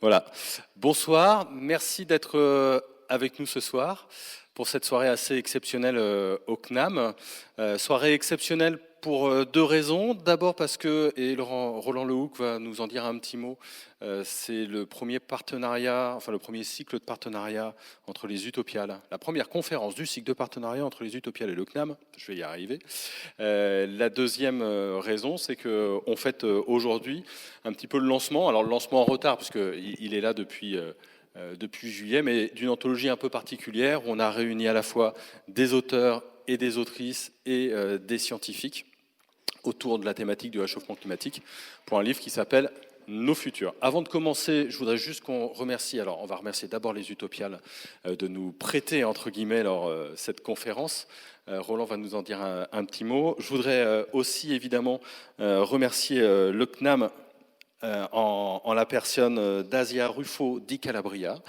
Voilà. Bonsoir, merci d'être avec nous ce soir pour cette soirée assez exceptionnelle au CNAM. Soirée exceptionnelle pour deux raisons. D'abord parce que, et Roland Lehoucq va nous en dire un petit mot, c'est le premier partenariat, enfin le premier cycle de partenariat entre les Utopiales, la première conférence du cycle de partenariat entre les Utopiales et le CNAM. Je vais y arriver. La deuxième raison, c'est qu'on fête aujourd'hui un petit peu le lancement. Alors le lancement en retard, parce qu'il est là depuis juillet, mais d'une anthologie un peu particulière. Où on a réuni à la fois des auteurs et des autrices et des scientifiques autour de la thématique du réchauffement climatique pour un livre qui s'appelle Nos futurs. Avant de commencer, je voudrais juste qu'on remercie, alors on va remercier d'abord les Utopiales de nous prêter, entre guillemets, cette conférence. Roland va nous en dire un petit mot. Je voudrais aussi évidemment remercier le CNAM en la personne d'Asia Ruffo di Calabria,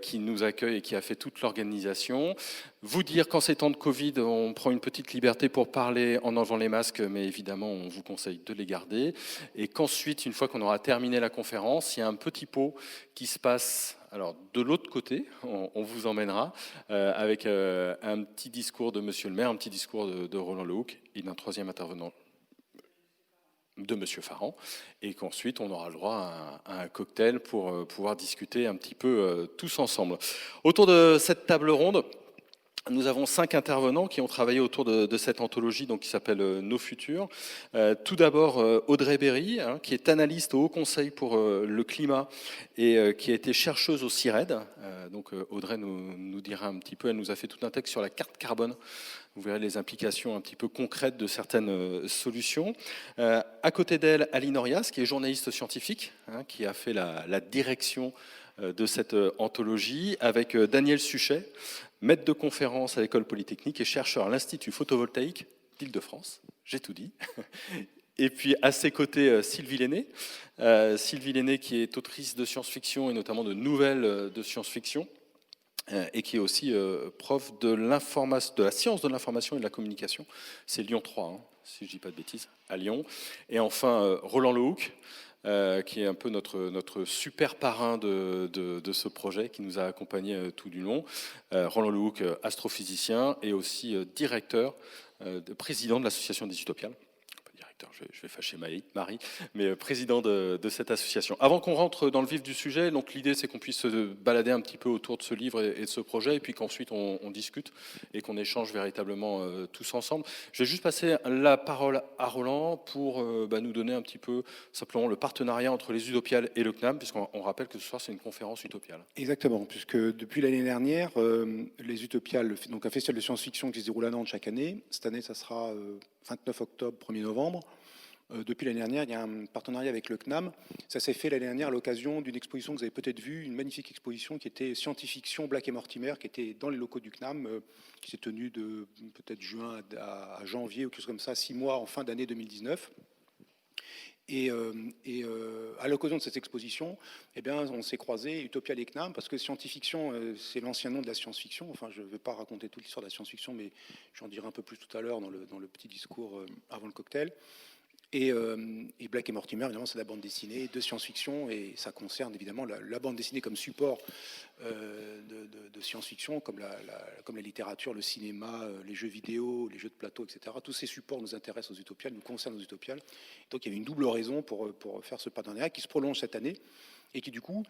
qui nous accueille et qui a fait toute l'organisation. Vous dire qu'en ces temps de Covid, on prend une petite liberté pour parler en enlevant les masques, mais évidemment, on vous conseille de les garder. Et qu'ensuite, une fois qu'on aura terminé la conférence, il y a un petit pot qui se passe alors, de l'autre côté, on vous emmènera avec un petit discours de Monsieur le maire, un petit discours de Roland Lehoucq et d'un troisième intervenant de Monsieur Farran, et qu'ensuite on aura le droit à un cocktail pour pouvoir discuter un petit peu tous ensemble. Autour de cette table ronde, nous avons 5 intervenants qui ont travaillé autour de cette anthologie donc, qui s'appelle Nos futurs. Tout d'abord, Audrey Berry, qui est analyste au Haut Conseil pour le climat et qui a été chercheuse au CIRED. Donc Audrey nous dira un petit peu, elle nous a fait tout un texte sur la carte carbone. Vous verrez les implications un petit peu concrètes de certaines solutions. À côté d'elle, Aline Orias, qui est journaliste scientifique, qui a fait la direction de cette anthologie, avec Daniel Suchet, maître de conférence à l'École Polytechnique et chercheur à l'Institut photovoltaïque d'Île-de-France. J'ai tout dit. Et puis à ses côtés, Sylvie Lenné. Sylvie Lenné qui est autrice de science-fiction et notamment de nouvelles de science-fiction et qui est aussi prof de la science de l'information et de la communication. C'est Lyon 3, si je ne dis pas de bêtises, à Lyon. Et enfin, Roland Lehoucq, qui est un peu notre super parrain de ce projet, qui nous a accompagnés tout du long. Roland Lehoucq, astrophysicien et aussi directeur, président de l'association des Utopiales. Je vais fâcher Marie, mais président de cette association. Avant qu'on rentre dans le vif du sujet, donc l'idée c'est qu'on puisse se balader un petit peu autour de ce livre et de ce projet, et puis qu'ensuite on discute et qu'on échange véritablement tous ensemble. Je vais juste passer la parole à Roland pour nous donner un petit peu simplement le partenariat entre les Utopiales et le CNAM, puisqu'on rappelle que ce soir c'est une conférence Utopiale. Exactement, puisque depuis l'année dernière, les Utopiales, donc un festival de science-fiction qui se déroule à Nantes chaque année. Cette année, ça sera 29 octobre, 1er novembre. Depuis l'année dernière, il y a un partenariat avec le CNAM. Ça s'est fait l'année dernière à l'occasion d'une exposition que vous avez peut-être vue, une magnifique exposition qui était Science-fiction Black et Mortimer, qui était dans les locaux du CNAM, qui s'est tenue de peut-être juin à janvier ou quelque chose comme ça, 6 mois en fin d'année 2019. Et à l'occasion de cette exposition, eh bien, on s'est croisés, Utopia et CNAM, parce que science-fiction, c'est l'ancien nom de la science-fiction. Enfin, je ne vais pas raconter toute l'histoire de la science-fiction, mais j'en dirai un peu plus tout à l'heure dans le petit discours avant le cocktail. Et Black et Mortimer, évidemment, c'est la bande dessinée de science-fiction, et ça concerne évidemment la bande dessinée comme support de science-fiction, comme la littérature, le cinéma, les jeux vidéo, les jeux de plateau, etc. Tous ces supports nous intéressent aux Utopiales, nous concernent aux Utopiales. Donc il y avait une double raison pour faire ce partenariat qui se prolonge cette année et qui du coup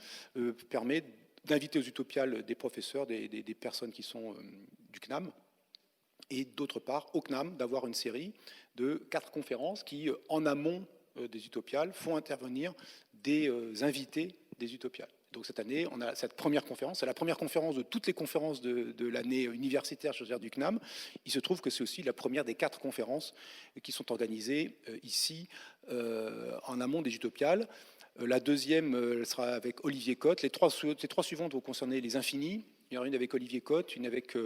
permet d'inviter aux Utopiales des professeurs, des personnes qui sont du CNAM, et d'autre part au CNAM d'avoir une série de 4 conférences qui, en amont des Utopiales, font intervenir des invités des Utopiales. Donc cette année, on a cette première conférence, c'est la première conférence de toutes les conférences de l'année universitaire, je veux dire, du CNAM. Il se trouve que c'est aussi la première des 4 conférences qui sont organisées ici en amont des Utopiales. La deuxième sera avec Olivier Cotte. Les trois suivantes vont concerner les infinis. Il y en aura une avec Olivier Cotte, une avec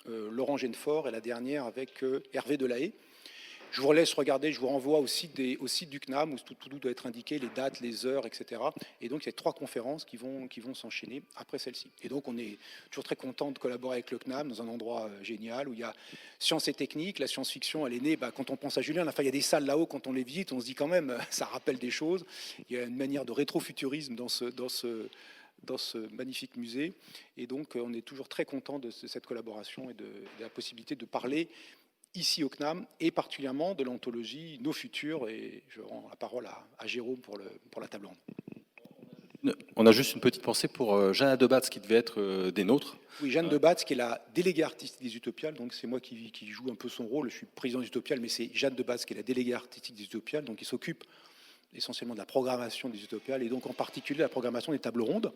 Laurent Genefort et la dernière avec Hervé Delahaye. Je vous laisse regarder, je vous renvoie au site du CNAM où tout doit être indiqué, les dates, les heures, etc. Et donc il y a 3 conférences qui vont s'enchaîner après celle-ci. Et donc on est toujours très content de collaborer avec le CNAM dans un endroit génial où il y a science et technique. La science-fiction, elle est née, quand on pense à Julien, enfin, il y a des salles là-haut, quand on les visite, on se dit quand même, ça rappelle des choses. Il y a une manière de rétrofuturisme dans ce magnifique musée. Et donc, on est toujours très content de cette collaboration et de la possibilité de parler ici au CNAM, et particulièrement de l'anthologie Nos Futurs. Et je rends la parole à Jérôme pour la table ronde. On a juste une petite pensée pour Jeanne Debatz, qui devait être des nôtres. Oui, Jeanne Debatz, qui est la déléguée artistique des Utopiales, donc c'est moi qui joue un peu son rôle. Je suis président des Utopiales, mais c'est Jeanne Debatz qui est la déléguée artistique des Utopiales, donc qui s'occupe essentiellement de la programmation des Utopiales, et donc en particulier la programmation des tables rondes,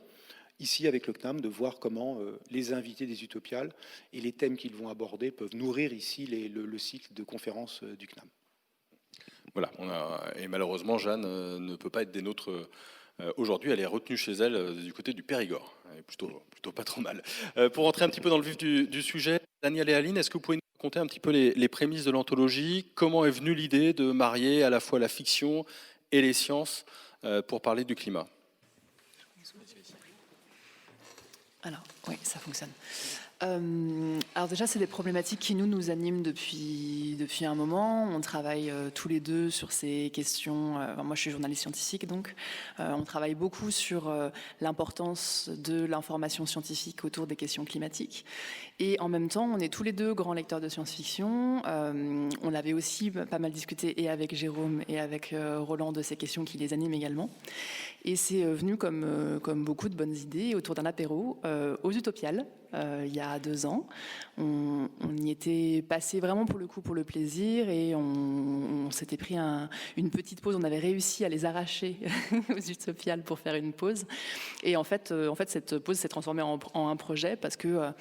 ici avec le CNAM, de voir comment les invités des Utopiales et les thèmes qu'ils vont aborder peuvent nourrir ici le cycle de conférences du CNAM. Voilà, et malheureusement, Jeanne ne peut pas être des nôtres aujourd'hui. Elle est retenue chez elle du côté du Périgord. Plutôt pas trop mal. Pour rentrer un petit peu dans le vif du sujet, Daniel et Aline, est-ce que vous pouvez nous raconter un petit peu les prémices de l'anthologie? Comment est venue l'idée de marier à la fois la fiction et les sciences pour parler du climat? Alors, oui, ça fonctionne. Alors déjà, c'est des problématiques qui nous animent depuis un moment. On travaille tous les deux sur ces questions. Moi, je suis journaliste scientifique, donc on travaille beaucoup sur l'importance de l'information scientifique autour des questions climatiques. Et en même temps, on est tous les deux grands lecteurs de science-fiction. On avait aussi pas mal discuté et avec Jérôme et avec Roland de ces questions qui les animent également. Et c'est venu comme beaucoup de bonnes idées autour d'un apéro aux Utopiales. Il y a 2 ans. On y était passé vraiment pour le plaisir, et on s'était pris une petite pause. On avait réussi à les arracher aux Utopiales pour faire une pause. Et en fait cette pause s'est transformée en un projet, parce que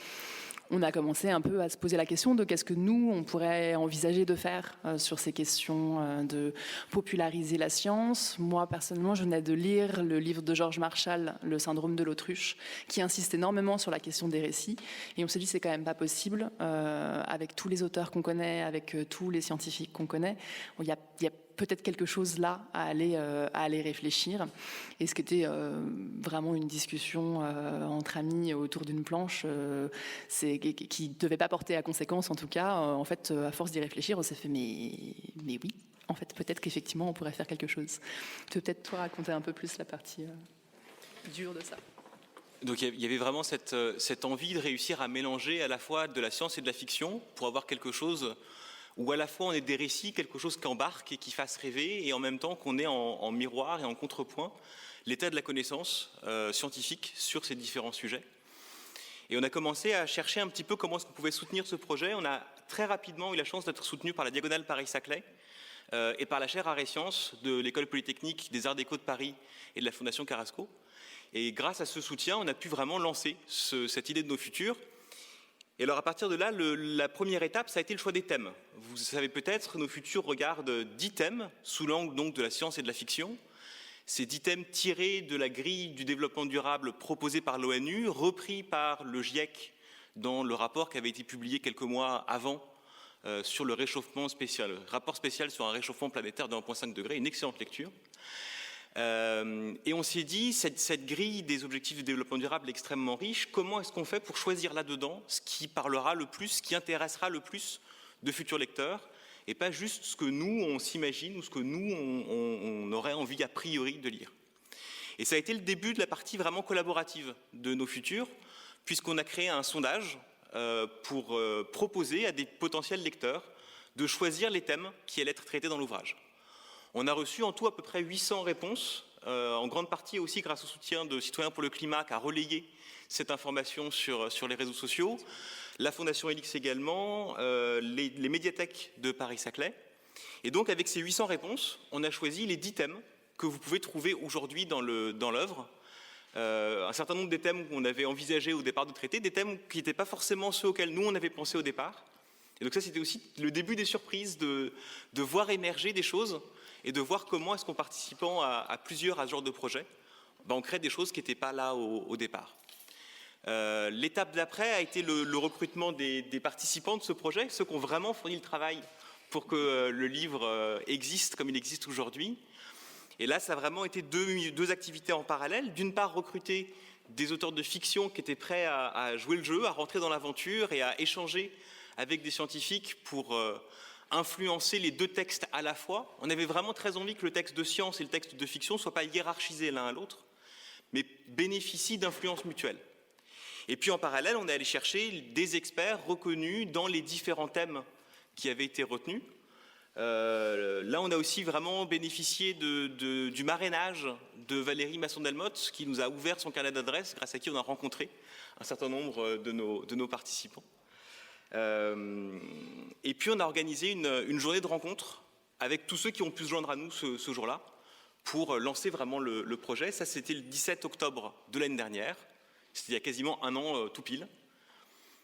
on a commencé un peu à se poser la question de qu'est-ce que nous, on pourrait envisager de faire sur ces questions de populariser la science. Moi, personnellement, je venais de lire le livre de Georges Marshall, Le syndrome de l'autruche, qui insiste énormément sur la question des récits. Et on s'est dit, c'est quand même pas possible, avec tous les auteurs qu'on connaît, avec tous les scientifiques qu'on connaît. Il y a peut-être quelque chose là à aller réfléchir. Et ce qui était vraiment une discussion entre amis autour d'une planche, qui ne devait pas porter à conséquence, en tout cas. En fait, à force d'y réfléchir, on s'est fait mais oui, en fait, peut-être qu'effectivement, on pourrait faire quelque chose. Tu peux peut-être toi raconter un peu plus la partie dure de ça. Donc il y avait vraiment cette envie de réussir à mélanger à la fois de la science et de la fiction pour avoir quelque chose où à la fois on ait des récits, quelque chose qui embarque et qui fasse rêver, et en même temps qu'on ait en miroir et en contrepoint l'état de la connaissance scientifique sur ces différents sujets. Et on a commencé à chercher un petit peu comment est-ce qu'on pouvait soutenir ce projet. On a très rapidement eu la chance d'être soutenu par la Diagonale Paris-Saclay et par la chaire Arts et Sciences de l'École Polytechnique des Arts Déco de Paris et de la Fondation Carrasco. Et grâce à ce soutien, on a pu vraiment lancer cette idée de Nos Futurs. Et alors à partir de là, la première étape, ça a été le choix des thèmes. Vous savez peut-être, Nos Futurs regardent 10 thèmes sous l'angle donc de la science et de la fiction. Ces 10 thèmes tirés de la grille du développement durable proposée par l'ONU, repris par le GIEC dans le rapport qui avait été publié quelques mois avant sur le réchauffement spécial. Rapport spécial sur un réchauffement planétaire de 1,5 degré, une excellente lecture. Et on s'est dit, cette grille des objectifs de développement durable est extrêmement riche. Comment est-ce qu'on fait pour choisir là-dedans ce qui parlera le plus, ce qui intéressera le plus de futurs lecteurs, et pas juste ce que nous, on s'imagine ou ce que nous, on aurait envie a priori de lire. Et ça a été le début de la partie vraiment collaborative de Nos Futurs, puisqu'on a créé un sondage pour proposer à des potentiels lecteurs de choisir les thèmes qui allaient être traités dans l'ouvrage. On a reçu en tout à peu près 800 réponses, en grande partie aussi grâce au soutien de Citoyens pour le Climat qui a relayé cette information sur les réseaux sociaux, la Fondation Helix également, les médiathèques de Paris-Saclay. Et donc avec ces 800 réponses, on a choisi les 10 thèmes que vous pouvez trouver aujourd'hui dans l'œuvre. Un certain nombre des thèmes qu'on avait envisagé au départ de traiter, des thèmes qui n'étaient pas forcément ceux auxquels nous on avait pensé au départ. Et donc ça c'était aussi le début des surprises, de voir émerger des choses et de voir comment est-ce qu'en participant à plusieurs à ce genre de projet, on crée des choses qui n'étaient pas là au départ. L'étape d'après a été le recrutement des participants de ce projet, ceux qui ont vraiment fourni le travail pour que le livre existe comme il existe aujourd'hui. Et là, ça a vraiment été deux activités en parallèle. D'une part, recruter des auteurs de fiction qui étaient prêts à jouer le jeu, à rentrer dans l'aventure et à échanger avec des scientifiques pour influencer les deux textes à la fois. On avait vraiment très envie que le texte de science et le texte de fiction ne soient pas hiérarchisés l'un à l'autre, mais bénéficient d'influences mutuelles. Et puis en parallèle, on est allé chercher des experts reconnus dans les différents thèmes qui avaient été retenus. Là, on a aussi vraiment bénéficié du marrainage de Valérie Masson-Delmotte, qui nous a ouvert son carnet d'adresses, grâce à qui on a rencontré un certain nombre de nos participants. Et puis, on a organisé une journée de rencontre avec tous ceux qui ont pu se joindre à nous ce jour-là pour lancer vraiment le projet. Ça, c'était le 17 octobre de l'année dernière. C'était il y a quasiment un an tout pile.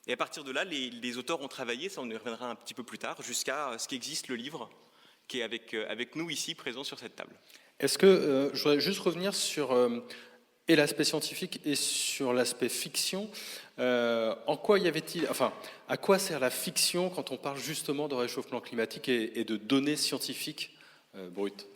Et à partir de là, les auteurs ont travaillé, ça on y reviendra un petit peu plus tard, jusqu'à ce qu'existe le livre qui est avec nous ici, présent sur cette table. Est-ce que, je voudrais juste revenir sur et l'aspect scientifique et sur l'aspect fiction. En quoi y avait-il, enfin, à quoi sert la fiction quand on parle justement de réchauffement climatique et de données scientifiques brutes ?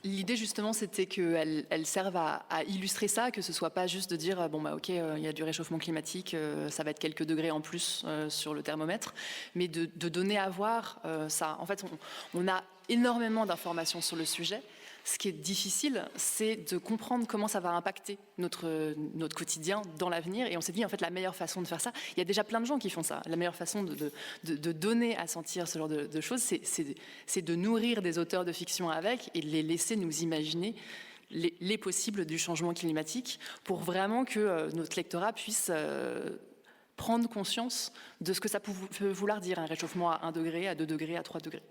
L'idée justement, c'était qu'elle serve à illustrer ça, que ce soit pas juste de dire bon bah ok, il y a du réchauffement climatique, ça va être quelques degrés en plus sur le thermomètre, mais de donner à voir ça. En fait, on a énormément d'informations sur le sujet. Ce qui est difficile, c'est de comprendre comment ça va impacter notre quotidien dans l'avenir. Et on s'est dit, en fait, la meilleure façon de faire ça, il y a déjà plein de gens qui font ça, la meilleure façon de donner à sentir ce genre de choses, c'est de nourrir des auteurs de fiction avec et de les laisser nous imaginer les possibles du changement climatique pour vraiment que notre lectorat puisse prendre conscience de ce que ça peut vouloir dire, un réchauffement à 1 degré, à 2 degrés, à 3 degrés.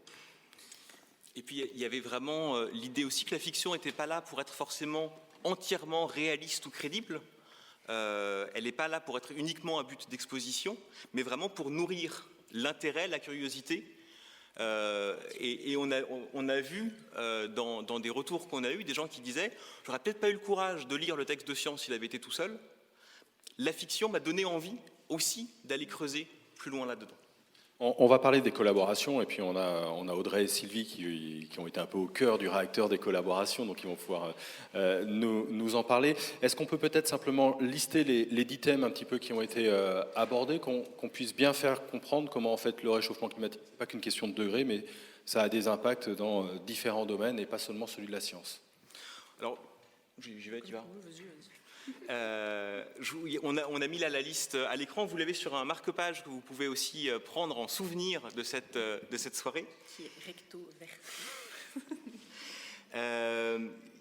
Et puis il y avait vraiment l'idée aussi que la fiction n'était pas là pour être forcément entièrement réaliste ou crédible. Elle n'est pas là pour être uniquement à but d'exposition, mais vraiment pour nourrir l'intérêt, la curiosité. Et on a vu dans des retours qu'on a eus des gens qui disaient « j'aurais peut-être pas eu le courage de lire le texte de science s'il avait été tout seul. La fiction m'a donné envie aussi d'aller creuser plus loin là-dedans. » On va parler des collaborations, et puis on a Audrey et Sylvie qui ont été un peu au cœur du réacteur des collaborations, donc ils vont pouvoir nous en parler. Est-ce qu'on peut peut-être simplement lister les 10 thèmes un petit peu qui ont été abordés, qu'on puisse bien faire comprendre comment en fait le réchauffement climatique, pas qu'une question de degré, mais ça a des impacts dans différents domaines et pas seulement celui de la science. Alors, j'y vais, tu vas. On a mis là la liste à l'écran, vous l'avez sur un marque-page que vous pouvez aussi prendre en souvenir de cette soirée. Qui est recto verso.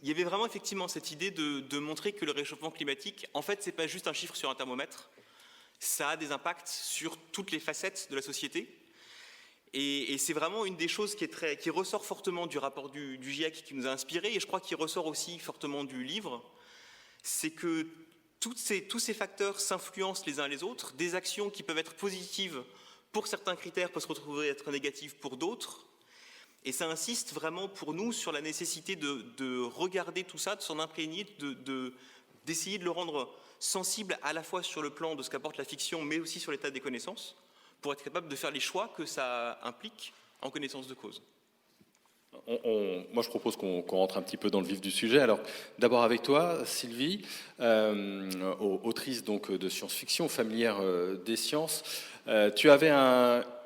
Il y avait vraiment effectivement cette idée de montrer que le réchauffement climatique, en fait, c'est pas juste un chiffre sur un thermomètre, ça a des impacts sur toutes les facettes de la société. Et c'est vraiment une des choses qui ressort fortement du rapport du GIEC qui nous a inspirés, et je crois qu'il ressort aussi fortement du livre. C'est que tous ces facteurs s'influencent les uns les autres. Des actions qui peuvent être positives pour certains critères peuvent se retrouver être négatives pour d'autres. Et ça insiste vraiment pour nous sur la nécessité de regarder tout ça, de s'en imprégner, d'essayer de le rendre sensible à la fois sur le plan de ce qu'apporte la fiction, mais aussi sur l'état des connaissances, pour être capable de faire les choix que ça implique en connaissance de cause. Moi, je propose qu'on rentre un petit peu dans le vif du sujet. Alors, d'abord avec toi, Sylvie, autrice donc de science-fiction, familière des sciences. Tu avais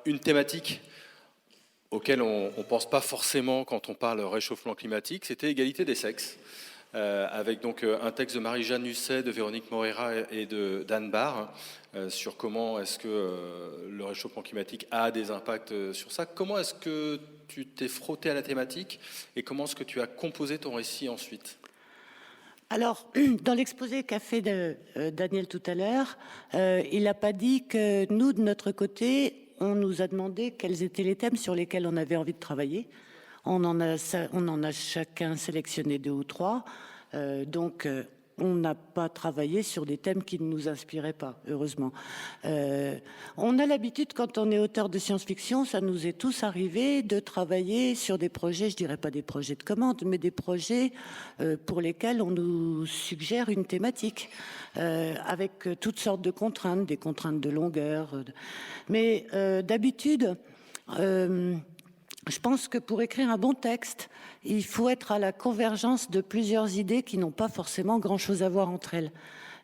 une thématique auquel on ne pense pas forcément quand on parle réchauffement climatique, c'était égalité des sexes. Avec donc un texte de Marie-Jeanne Husset, de Véronique Moreira et d'Anne Barr sur comment est-ce que le réchauffement climatique a des impacts sur ça. Comment est-ce que tu t'es frotté à la thématique et comment est-ce que tu as composé ton récit ensuite ? Alors, dans l'exposé qu'a fait Daniel tout à l'heure, il n'a pas dit que nous, de notre côté, on nous a demandé quels étaient les thèmes sur lesquels on avait envie de travailler. On en a chacun sélectionné 2 ou 3. Donc, on n'a pas travaillé sur des thèmes qui ne nous inspiraient pas, heureusement. On a l'habitude, quand on est auteur de science-fiction, ça nous est tous arrivé de travailler sur des projets, je dirais pas des projets de commande, mais des projets pour lesquels on nous suggère une thématique, avec toutes sortes de contraintes, des contraintes de longueur. Mais d'habitude, je pense que pour écrire un bon texte, il faut être à la convergence de plusieurs idées qui n'ont pas forcément grand-chose à voir entre elles.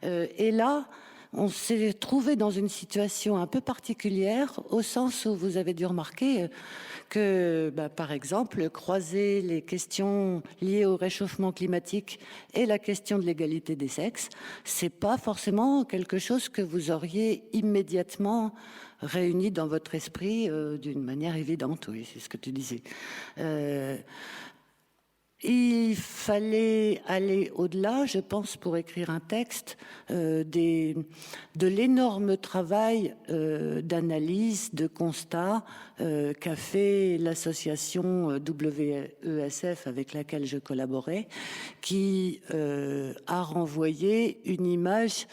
Et là, on s'est trouvé dans une situation un peu particulière, au sens où vous avez dû remarquer que, par exemple, croiser les questions liées au réchauffement climatique et la question de l'égalité des sexes, c'est pas forcément quelque chose que vous auriez immédiatement réuni dans votre esprit d'une manière évidente. Oui, c'est ce que tu disais. Il fallait aller au-delà, je pense, pour écrire un texte, de l'énorme travail d'analyse, de constat qu'a fait l'association WESF avec laquelle je collaborais, qui a renvoyé une image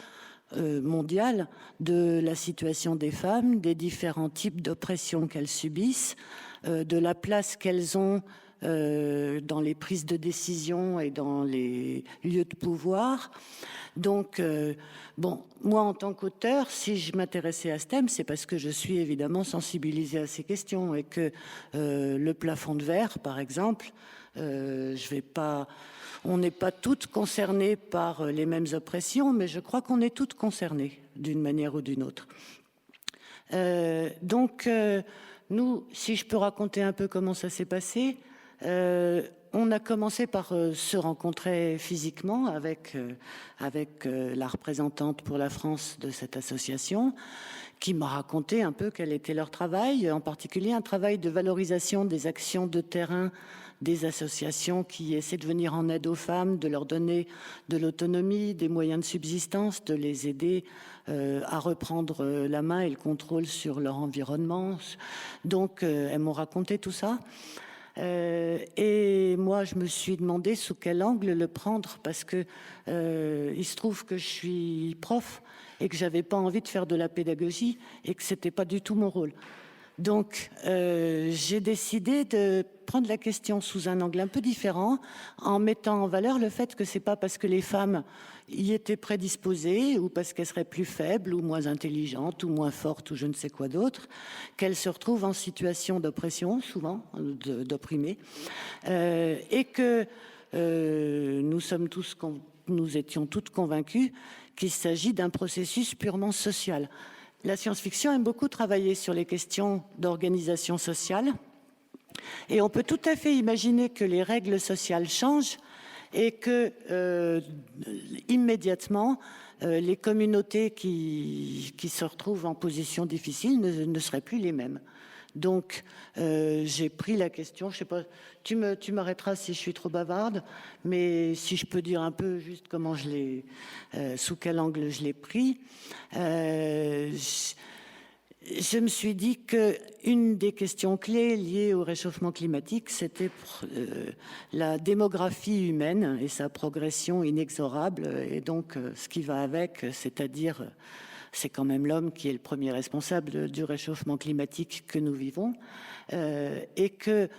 mondiale de la situation des femmes, des différents types d'oppression qu'elles subissent, de la place qu'elles ont dans les prises de décision et dans les lieux de pouvoir. Donc, moi, en tant qu'auteur, si je m'intéressais à ce thème, c'est parce que je suis évidemment sensibilisée à ces questions et que le plafond de verre, par exemple, on n'est pas toutes concernées par les mêmes oppressions, mais je crois qu'on est toutes concernées d'une manière ou d'une autre. Nous, si je peux raconter un peu comment ça s'est passé, on a commencé par se rencontrer physiquement avec la représentante pour la France de cette association, qui m'a raconté un peu quel était leur travail, en particulier un travail de valorisation des actions de terrain des associations qui essaient de venir en aide aux femmes, de leur donner de l'autonomie, des moyens de subsistance, de les aider à reprendre la main et le contrôle sur leur environnement. Donc, elles m'ont raconté tout ça. Et moi, je me suis demandé sous quel angle le prendre, parce que il se trouve que je suis prof et que j'avais pas envie de faire de la pédagogie et que c'était pas du tout mon rôle. Donc, j'ai décidé de prendre la question sous un angle un peu différent, en mettant en valeur le fait que c'est pas parce que les femmes y étaient prédisposées, ou parce qu'elles seraient plus faibles, ou moins intelligentes, ou moins fortes, ou je ne sais quoi d'autre, qu'elles se retrouvent en situation d'oppression, souvent, d'opprimés, et que nous étions toutes convaincus qu'il s'agit d'un processus purement social. La science-fiction aime beaucoup travailler sur les questions d'organisation sociale, et on peut tout à fait imaginer que les règles sociales changent et que immédiatement les communautés qui se retrouvent en position difficile ne seraient plus les mêmes. Donc j'ai pris la question, je sais pas, tu m'arrêteras si je suis trop bavarde, mais si je peux dire un peu juste comment sous quel angle je l'ai pris. Je me suis dit qu'une des questions clés liées au réchauffement climatique, c'était la démographie humaine et sa progression inexorable, et donc ce qui va avec, c'est-à-dire c'est quand même l'homme qui est le premier responsable du réchauffement climatique que nous vivons, et que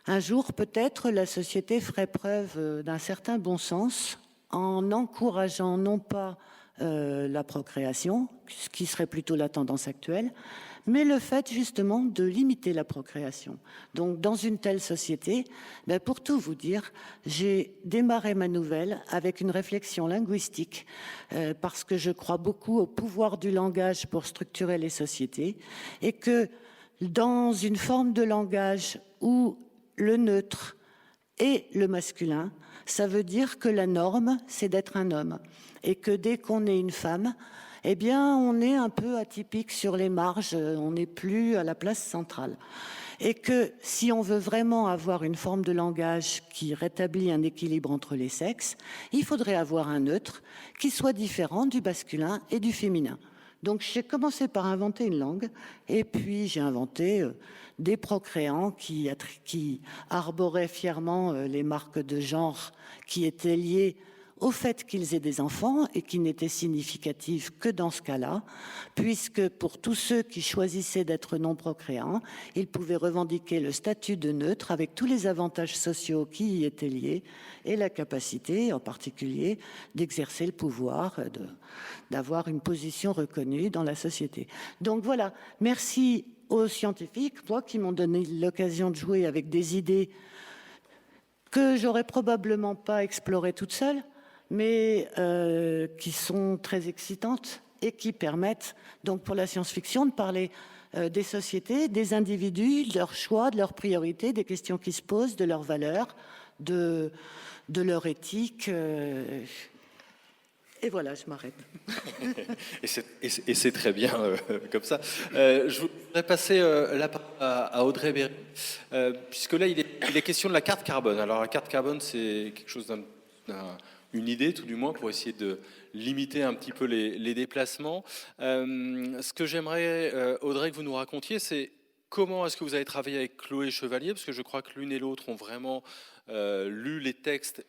un jour peut-être la société ferait preuve d'un certain bon sens en encourageant non pas la procréation, ce qui serait plutôt la tendance actuelle, mais le fait justement de limiter la procréation. Donc dans une telle société, pour tout vous dire, j'ai démarré ma nouvelle avec une réflexion linguistique, parce que je crois beaucoup au pouvoir du langage pour structurer les sociétés, et que dans une forme de langage où le neutre et le masculin, ça veut dire que la norme, c'est d'être un homme. Et que dès qu'on est une femme, eh bien, on est un peu atypique sur les marges, on n'est plus à la place centrale. Et que si on veut vraiment avoir une forme de langage qui rétablit un équilibre entre les sexes, il faudrait avoir un neutre qui soit différent du masculin et du féminin. Donc j'ai commencé par inventer une langue, et puis j'ai inventé des procréants qui arboraient fièrement les marques de genre qui étaient liées au fait qu'ils aient des enfants et qui n'était significative que dans ce cas-là, puisque pour tous ceux qui choisissaient d'être non procréants, ils pouvaient revendiquer le statut de neutre avec tous les avantages sociaux qui y étaient liés et la capacité, en particulier, d'exercer le pouvoir, d'avoir une position reconnue dans la société. Donc voilà, merci aux scientifiques, moi, qui m'ont donné l'occasion de jouer avec des idées que j'aurais probablement pas explorées toute seule, mais qui sont très excitantes et qui permettent, donc pour la science-fiction, de parler des sociétés, des individus, de leurs choix, de leurs priorités, des questions qui se posent, de leurs valeurs, de leur éthique. Et voilà, je m'arrête. Et c'est très bien comme ça. Je voudrais passer la parole à Audrey Berry, puisque là, il est question de la carte carbone. Alors, la carte carbone, c'est quelque chose une idée, tout du moins, pour essayer de limiter un petit peu les déplacements. Ce que j'aimerais, Audrey, que vous nous racontiez, c'est comment est-ce que vous avez travaillé avec Chloé Chevalier, parce que je crois que l'une et l'autre ont vraiment lu les textes,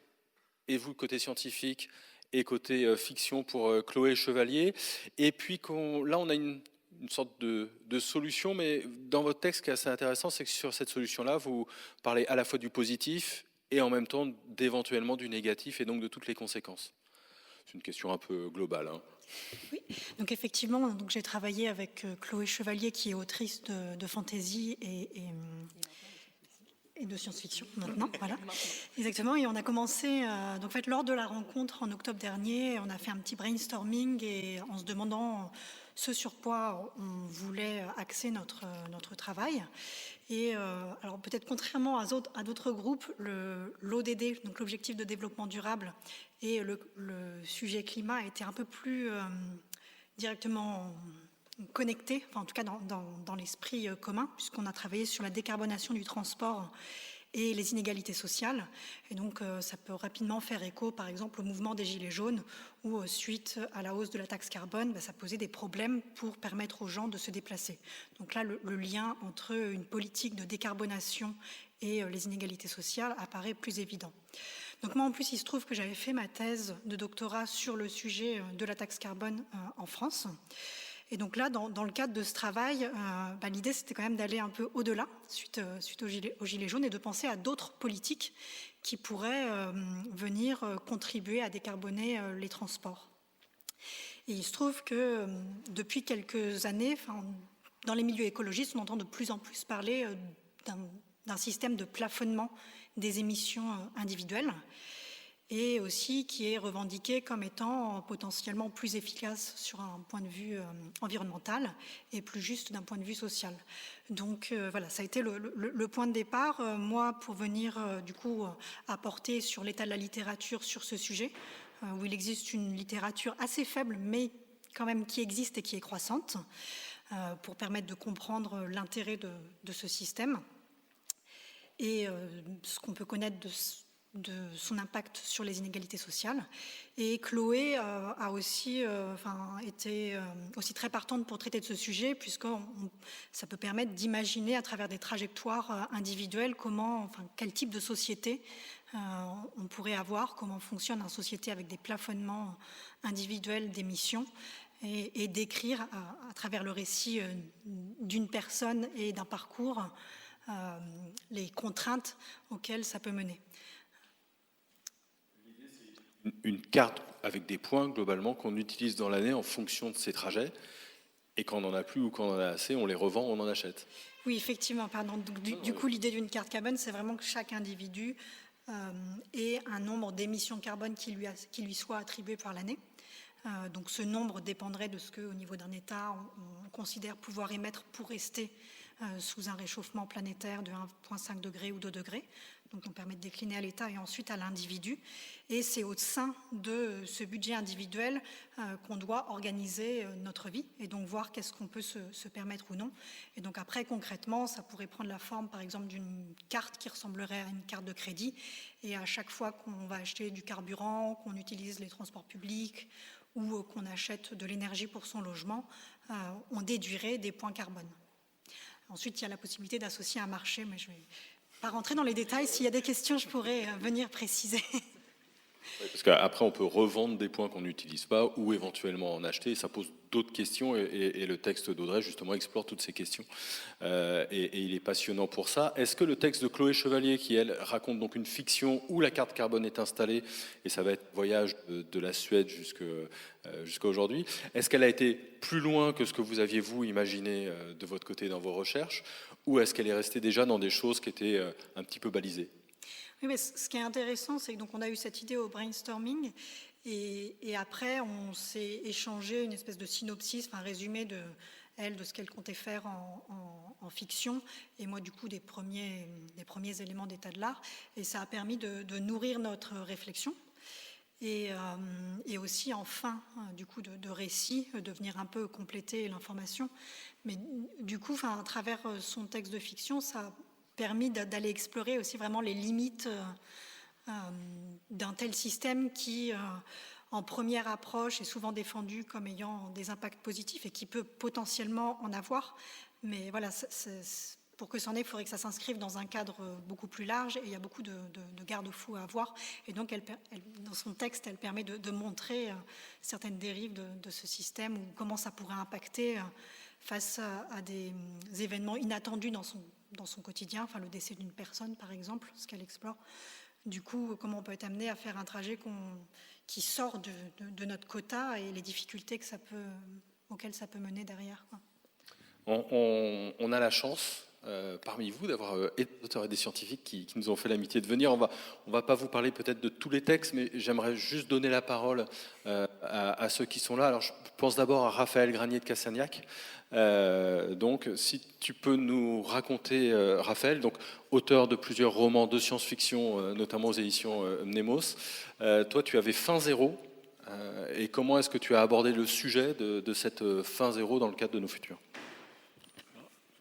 et vous, côté scientifique, et côté fiction pour Chloé Chevalier. Et puis là, on a une sorte de solution, mais dans votre texte, ce qui est assez intéressant, c'est que sur cette solution-là, vous parlez à la fois du positif et en même temps d'éventuellement du négatif et donc de toutes les conséquences. C'est une question un peu globale. Hein. Oui, donc effectivement, donc j'ai travaillé avec Chloé Chevalier, qui est autrice de fantasy et de science-fiction maintenant, voilà, exactement. Et on a commencé, donc en fait, lors de la rencontre en octobre dernier, on a fait un petit brainstorming et en se demandant ce sur quoi on voulait axer notre travail. Et alors peut-être contrairement à d'autres groupes, l'ODD, donc l'objectif de développement durable, et le sujet climat était un peu plus directement connectés, enfin en tout cas dans l'esprit commun, puisqu'on a travaillé sur la décarbonation du transport et les inégalités sociales. Et donc ça peut rapidement faire écho, par exemple, au mouvement des Gilets jaunes, où suite à la hausse de la taxe carbone, ça posait des problèmes pour permettre aux gens de se déplacer. Donc là, le lien entre une politique de décarbonation et les inégalités sociales apparaît plus évident. Donc moi, en plus, il se trouve que j'avais fait ma thèse de doctorat sur le sujet de la taxe carbone en France. Et donc là, dans le cadre de ce travail, l'idée, c'était quand même d'aller un peu au-delà, suite aux Gilets jaunes, et de penser à d'autres politiques qui pourraient venir contribuer à décarboner les transports. Et il se trouve que depuis quelques années, dans les milieux écologistes, on entend de plus en plus parler d'un système de plafonnement des émissions individuelles, et aussi qui est revendiqué comme étant potentiellement plus efficace sur un point de vue environnemental et plus juste d'un point de vue social. Donc voilà, ça a été le point de départ. Moi, pour venir du coup apporter sur l'état de la littérature sur ce sujet, où il existe une littérature assez faible, mais quand même qui existe et qui est croissante, pour permettre de comprendre l'intérêt de ce système et ce qu'on peut connaître de son impact sur les inégalités sociales. Et Chloé a aussi été aussi très partante pour traiter de ce sujet, puisque ça peut permettre d'imaginer à travers des trajectoires individuelles quel type de société on pourrait avoir, comment fonctionne une société avec des plafonnements individuels d'émissions, et d'écrire à travers le récit d'une personne et d'un parcours les contraintes auxquelles ça peut mener. Une carte avec des points, globalement, qu'on utilise dans l'année en fonction de ces trajets. Et quand on n'en a plus ou quand on en a assez, on les revend, on en achète. Oui, effectivement. Pardon. Donc, du coup, l'idée d'une carte carbone, c'est vraiment que chaque individu ait un nombre d'émissions carbone qui lui soit attribué par l'année. Donc ce nombre dépendrait de ce qu'au niveau d'un État, on considère pouvoir émettre pour rester sous un réchauffement planétaire de 1,5 degré ou 2 degrés. Donc on permet de décliner à l'État et ensuite à l'individu. Et c'est au sein de ce budget individuel qu'on doit organiser notre vie et donc voir qu'est-ce qu'on peut se permettre ou non. Et donc après, concrètement, ça pourrait prendre la forme, par exemple, d'une carte qui ressemblerait à une carte de crédit. Et à chaque fois qu'on va acheter du carburant, qu'on utilise les transports publics ou qu'on achète de l'énergie pour son logement, on déduirait des points carbone. Ensuite, il y a la possibilité d'associer un marché, mais je ne vais pas rentrer dans les détails. S'il y a des questions, je pourrais venir préciser. Parce qu'après, on peut revendre des points qu'on n'utilise pas ou éventuellement en acheter. Et ça pose d'autres questions et le texte d'Audrey, justement, explore toutes ces questions. Et il est passionnant pour ça. Est-ce que le texte de Chloé Chevalier, qui, elle, raconte donc une fiction où la carte carbone est installée, et ça va être voyage de la Suède jusqu'à aujourd'hui, est-ce qu'elle a été plus loin que ce que vous aviez, vous, imaginé de votre côté dans vos recherches, ou est-ce qu'elle est restée déjà dans des choses qui étaient un petit peu balisées ? Oui, mais ce qui est intéressant, c'est que donc on a eu cette idée au brainstorming et après on s'est échangé une espèce de synopsis, un résumé de ce qu'elle comptait faire en fiction et moi du coup des premiers éléments d'état de l'art et ça a permis de nourrir notre réflexion et aussi en fin du coup de récit de venir un peu compléter l'information. Mais du coup, à travers son texte de fiction, ça a permis d'aller explorer aussi vraiment les limites d'un tel système qui, en première approche, est souvent défendu comme ayant des impacts positifs et qui peut potentiellement en avoir. Mais voilà, pour que c'en ait, il faudrait que ça s'inscrive dans un cadre beaucoup plus large et il y a beaucoup de garde-fous à avoir. Et donc, dans son texte, elle permet de montrer certaines dérives de ce système ou comment ça pourrait impacter face à des événements inattendus dans son quotidien, le décès d'une personne par exemple, ce qu'elle explore. Du coup, comment on peut être amené à faire un trajet qui sort de notre quota et les difficultés auxquelles ça peut mener derrière, quoi. On a la chance, parmi vous, d'avoir des auteurs et des scientifiques qui nous ont fait l'amitié de venir. On va pas vous parler peut-être de tous les textes, mais j'aimerais juste donner la parole à ceux qui sont là. Alors, je pense d'abord à Raphaël Granier de Cassagnac. Donc, si tu peux nous raconter, Raphaël, donc auteur de plusieurs romans de science-fiction, notamment aux éditions Mnemos. Toi, tu avais Fin Zéro. Et comment est-ce que tu as abordé le sujet de cette Fin Zéro dans le cadre de Nos Futurs ?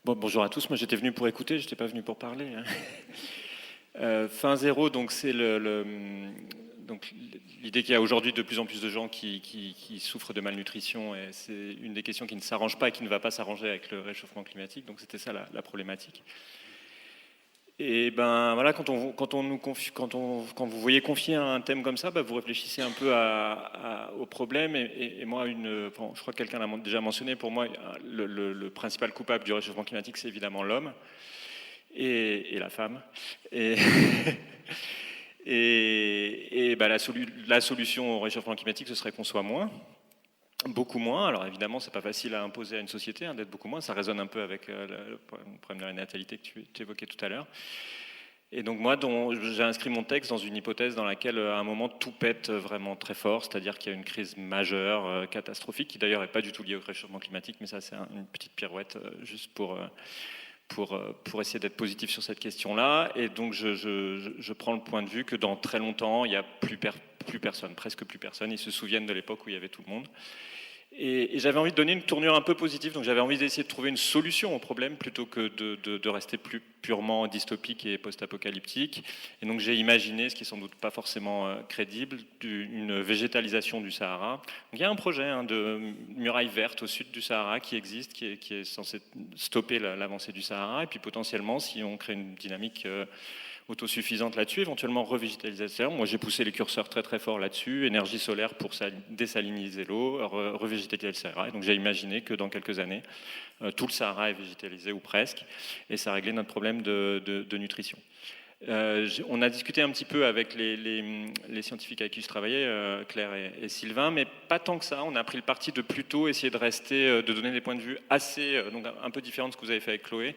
Bon, bonjour à tous, moi j'étais venu pour écouter, je n'étais pas venu pour parler. Fin Zéro, donc c'est donc l'idée qu'il y a aujourd'hui de plus en plus de gens qui souffrent de malnutrition, et c'est une des questions qui ne s'arrange pas et qui ne va pas s'arranger avec le réchauffement climatique, donc c'était ça la problématique. Et ben voilà, quand vous voyez confier un thème comme ça, vous réfléchissez un peu au problème. Et moi, je crois que quelqu'un l'a déjà mentionné. Pour moi, le principal coupable du réchauffement climatique, c'est évidemment l'homme et la femme. Et la solution au réchauffement climatique, ce serait qu'on soit moins. Beaucoup moins. Alors évidemment, c'est pas facile à imposer à une société d'être beaucoup moins. Ça résonne un peu avec le problème de la natalité que tu évoquais tout à l'heure. Et donc moi, j'ai inscrit mon texte dans une hypothèse dans laquelle à un moment tout pète vraiment très fort, c'est-à-dire qu'il y a une crise majeure, catastrophique, qui d'ailleurs n'est pas du tout liée au réchauffement climatique, mais ça c'est une petite pirouette juste pour essayer d'être positif sur cette question-là. Et donc je prends le point de vue que dans très longtemps, il n'y a plus personne, presque plus personne. Ils se souviennent de l'époque où il y avait tout le monde. Et j'avais envie de donner une tournure un peu positive, donc j'avais envie d'essayer de trouver une solution au problème plutôt que de rester plus purement dystopique et post-apocalyptique. Et donc j'ai imaginé, ce qui est sans doute pas forcément crédible, une végétalisation du Sahara. Donc, il y a un projet de muraille verte au sud du Sahara qui existe, qui est censé stopper l'avancée du Sahara, et puis potentiellement, si on crée une dynamique autosuffisante là-dessus, éventuellement revégétalisation. Moi, j'ai poussé les curseurs très très fort là-dessus, énergie solaire pour désaliniser l'eau, revégétaliser le Sahara. Et donc j'ai imaginé que dans quelques années, tout le Sahara est végétalisé ou presque, et ça réglait notre problème de nutrition. On a discuté un petit peu avec les scientifiques avec qui je travaillais, Claire et Sylvain, mais pas tant que ça. On a pris le parti de plutôt essayer de de donner des points de vue assez, donc un peu différents de ce que vous avez fait avec Chloé.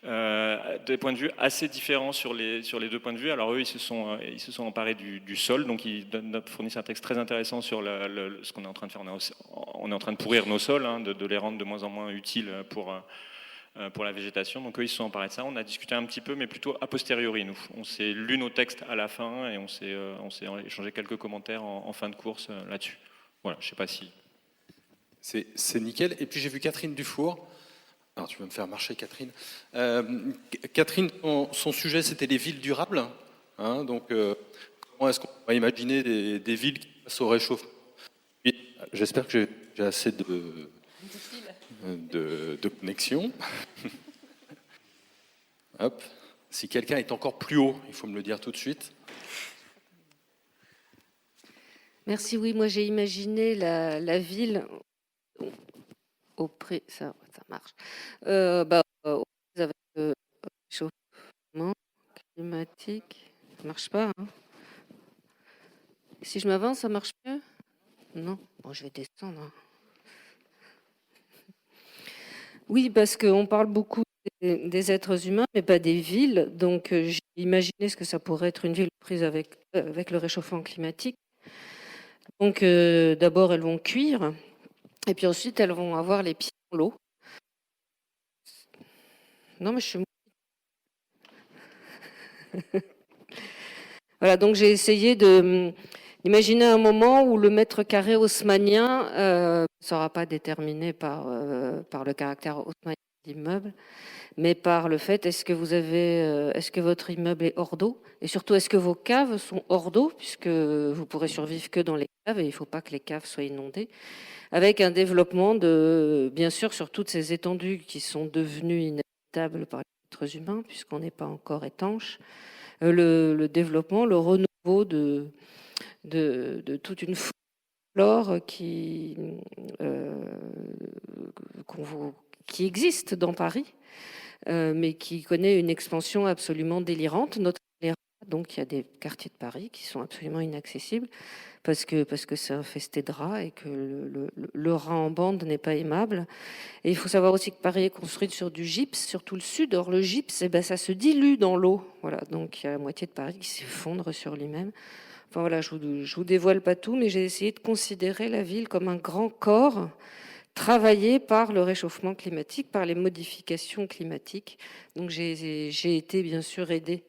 Des points de vue assez différents sur les deux points de vue. Alors eux, ils se sont emparés du sol, donc ils fournissent un texte très intéressant sur ce qu'on est en train de faire. On est en train de pourrir nos sols, de les rendre de moins en moins utiles pour la végétation. Donc eux, ils se sont emparés de ça. On a discuté un petit peu, mais plutôt a posteriori, nous. On s'est lu nos textes à la fin et on s'est échangé quelques commentaires en fin de course là-dessus. Voilà, je ne sais pas si... C'est nickel. Et puis j'ai vu Catherine Dufour. Alors, tu vas me faire marcher, Catherine. Catherine, son sujet, c'était les villes durables. Donc, comment est-ce qu'on va imaginer des villes qui passent au réchauffement ? J'espère que j'ai assez de connexion. Hop. Si quelqu'un est encore plus haut, il faut me le dire tout de suite. Merci, oui, moi j'ai imaginé la ville au prix, ça marche, aux prises avec le réchauffement climatique. Ça marche pas, hein. Si je m'avance, ça marche mieux? Non? Bon, je vais descendre, hein. Oui, parce qu'on parle beaucoup des êtres humains, mais pas des villes. Donc, j'ai imaginé ce que ça pourrait être une ville prise avec le réchauffement climatique. Donc, d'abord, elles vont cuire, et puis ensuite, elles vont avoir les pieds dans l'eau. Non, mais je suis... Voilà, donc j'ai essayé d'imaginer un moment où le mètre carré haussmannien ne sera pas déterminé par le caractère haussmannien de l'immeuble, mais par le fait, est-ce que votre immeuble est hors d'eau? Et surtout, est-ce que vos caves sont hors d'eau? Puisque vous pourrez survivre que dans les caves, et il ne faut pas que les caves soient inondées. Avec un développement, bien sûr, sur toutes ces étendues qui sont devenues inhabitables par les êtres humains, puisqu'on n'est pas encore étanche. Le développement, le renouveau de toute une flore qui existe dans Paris, mais qui connaît une expansion absolument délirante. Donc il y a des quartiers de Paris qui sont absolument inaccessibles parce que c'est infesté de rats et que le rat en bande n'est pas aimable. Et il faut savoir aussi que Paris est construite sur du gypse, surtout le sud. Or, le gypse, ça se dilue dans l'eau. Voilà, donc il y a la moitié de Paris qui s'effondre sur lui-même. Enfin voilà, je vous dévoile pas tout, mais j'ai essayé de considérer la ville comme un grand corps travaillé par le réchauffement climatique, par les modifications climatiques. Donc j'ai été bien sûr aidée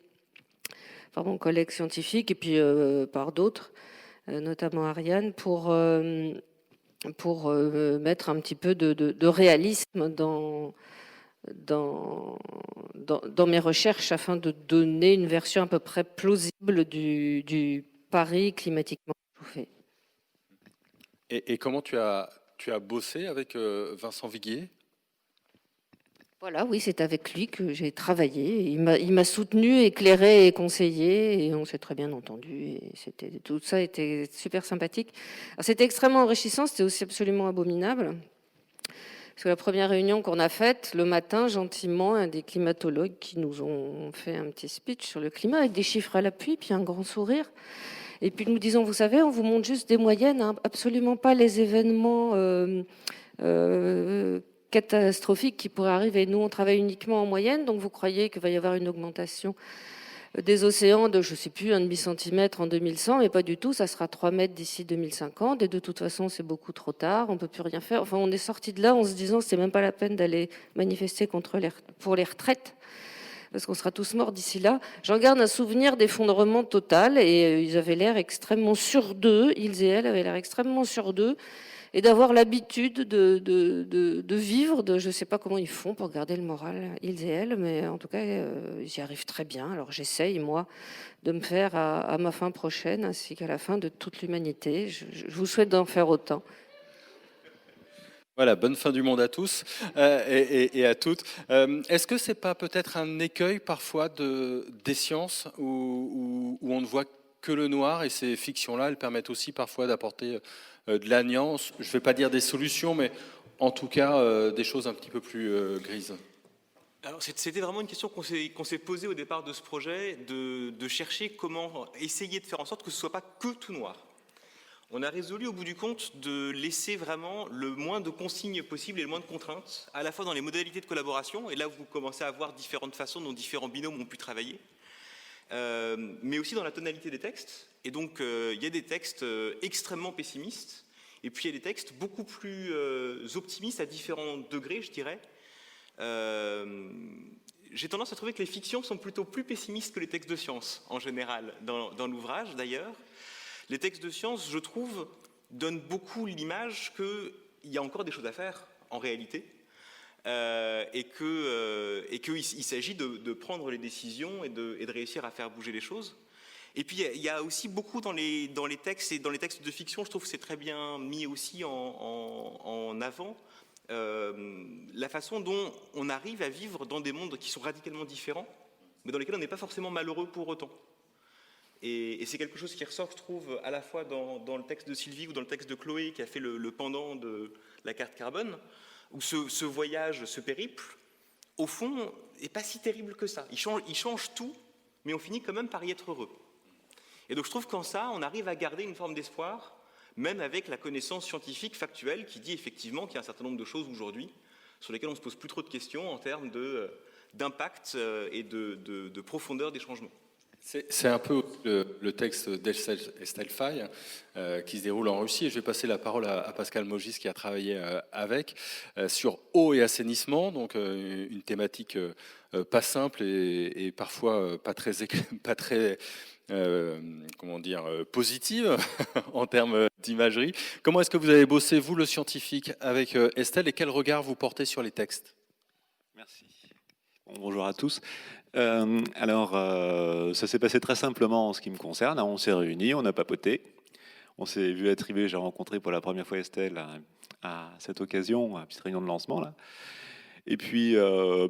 par mon collègue scientifique et puis par d'autres, notamment Ariane, pour mettre un petit peu de réalisme dans mes recherches afin de donner une version à peu près plausible du Paris climatiquement chauffé. Et comment tu as bossé avec Vincent Viguier? Voilà, oui, c'est avec lui que j'ai travaillé. Il m'a soutenu, éclairé et conseillé, et on s'est très bien entendu. Et tout ça était super sympathique. C'était extrêmement enrichissant, c'était aussi absolument abominable. Parce que la première réunion qu'on a faite, le matin, gentiment, un des climatologues qui nous ont fait un petit speech sur le climat avec des chiffres à l'appui, puis un grand sourire. Et puis nous disons, vous savez, on vous montre juste des moyennes, hein, absolument pas les événements catastrophiques qui pourraient arriver. Nous, on travaille uniquement en moyenne, donc vous croyez qu'il va y avoir une augmentation des océans de, je ne sais plus, 1,5 centimètre en 2100, mais pas du tout, ça sera 3 mètres d'ici 2050, et de toute façon, c'est beaucoup trop tard, on ne peut plus rien faire. Enfin, on est sorti de là en se disant, c'est même pas la peine d'aller manifester pour les retraites, parce qu'on sera tous morts d'ici là. J'en garde un souvenir d'effondrement total, et ils avaient l'air extrêmement sûrs d'eux, ils et elles avaient l'air extrêmement sûrs d'eux, et d'avoir l'habitude de vivre, je ne sais pas comment ils font pour garder le moral, ils et elles, mais en tout cas, ils y arrivent très bien. Alors j'essaye, moi, de me faire à ma fin prochaine, ainsi qu'à la fin de toute l'humanité. Je vous souhaite d'en faire autant. Voilà, bonne fin du monde à tous et à toutes. Est-ce que c'est pas peut-être un écueil parfois des sciences où on ne voit que le noir, et ces fictions-là, elles permettent aussi parfois d'apporter de la nuance, je ne vais pas dire des solutions, mais en tout cas des choses un petit peu plus grises? Alors, c'était vraiment une question qu'on s'est posée au départ de ce projet, de chercher comment essayer de faire en sorte que ce ne soit pas que tout noir. On a résolu au bout du compte de laisser vraiment le moins de consignes possibles et le moins de contraintes, à la fois dans les modalités de collaboration, et là vous commencez à voir différentes façons dont différents binômes ont pu travailler, mais aussi dans la tonalité des textes. Et donc il y a des textes extrêmement pessimistes, et puis il y a des textes beaucoup plus optimistes à différents degrés, je dirais. J'ai tendance à trouver que les fictions sont plutôt plus pessimistes que les textes de science, en général, dans l'ouvrage d'ailleurs. Les textes de science, je trouve, donnent beaucoup l'image qu'il y a encore des choses à faire, en réalité, et qu'il s'agit de prendre les décisions et de réussir à faire bouger les choses. Et puis, il y a aussi beaucoup dans les textes, et dans les textes de fiction, je trouve que c'est très bien mis aussi en avant, la façon dont on arrive à vivre dans des mondes qui sont radicalement différents, mais dans lesquels on n'est pas forcément malheureux pour autant. Et c'est quelque chose qui ressort, je trouve, à la fois dans le texte de Sylvie ou dans le texte de Chloé, qui a fait le pendant de la carte carbone, où ce voyage, ce périple, au fond, n'est pas si terrible que ça. Il change tout, mais on finit quand même par y être heureux. Et donc je trouve qu'en ça, on arrive à garder une forme d'espoir, même avec la connaissance scientifique factuelle qui dit effectivement qu'il y a un certain nombre de choses aujourd'hui sur lesquelles on ne se pose plus trop de questions en termes d'impact et de profondeur des changements. C'est un peu le texte d'Estelle Faye qui se déroule en Russie. Et je vais passer la parole à Pascal Mogis qui a travaillé avec sur eau et assainissement, donc une thématique pas simple et parfois pas très comment dire, positive en termes d'imagerie. Comment est-ce que vous avez bossé, vous, le scientifique, avec Estelle, et quel regard vous portez sur les textes? Merci. Bon, bonjour à tous. Ça s'est passé très simplement en ce qui me concerne. On s'est réunis, on a papoté. On s'est vu attribuer, j'ai rencontré pour la première fois Estelle à cette occasion, à la petite réunion de lancement, là. Et puis, je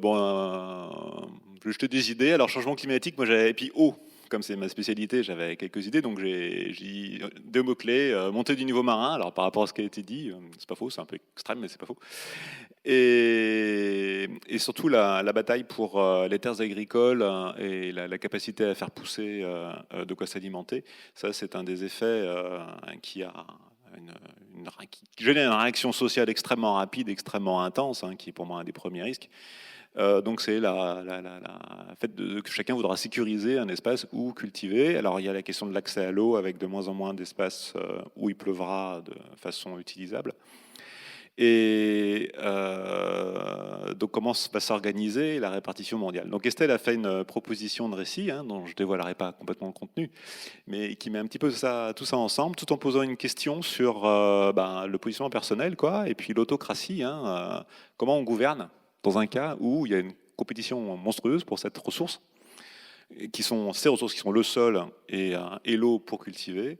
jetais des idées. Alors, changement climatique, moi j'avais... Et puis, eau, comme c'est ma spécialité, j'avais quelques idées. Donc, j'ai deux mots-clés. Montée du niveau marin. Alors, par rapport à ce qui a été dit, c'est pas faux, c'est un peu extrême, mais c'est pas faux. Et surtout, la bataille pour les terres agricoles et la capacité à faire pousser de quoi s'alimenter. Ça, c'est un des effets qui génère une réaction sociale extrêmement rapide, extrêmement intense, qui est pour moi un des premiers risques. Donc c'est le fait que chacun voudra sécuriser un espace où cultiver. Alors il y a la question de l'accès à l'eau avec de moins en moins d'espaces où il pleuvra de façon utilisable. Et donc comment va s'organiser la répartition mondiale. Donc Estelle a fait une proposition de récit, dont je ne dévoilerai pas complètement le contenu, mais qui met un petit peu tout ça ensemble, tout en posant une question sur le positionnement personnel, et puis l'autocratie, comment on gouverne dans un cas où il y a une compétition monstrueuse pour cette ressource, qui sont ces ressources qui sont le sol et l'eau pour cultiver.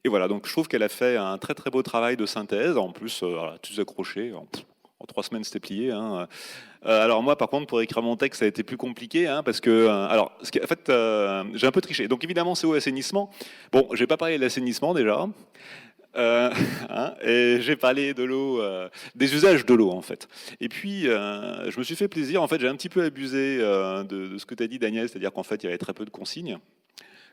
Et voilà, donc je trouve qu'elle a fait un très très beau travail de synthèse. En plus, tous accrochés, en 3 semaines c'était plié. Alors moi, par contre, pour écrire mon texte, ça a été plus compliqué, parce que, en fait, j'ai un peu triché. Donc évidemment, c'est eau, assainissement. Bon, je vais pas parler de l'assainissement déjà. Et j'ai parlé de l'eau, des usages de l'eau en fait. Et puis je me suis fait plaisir. En fait, j'ai un petit peu abusé de ce que tu as dit, Daniel, c'est-à-dire qu'en fait, il y avait très peu de consignes.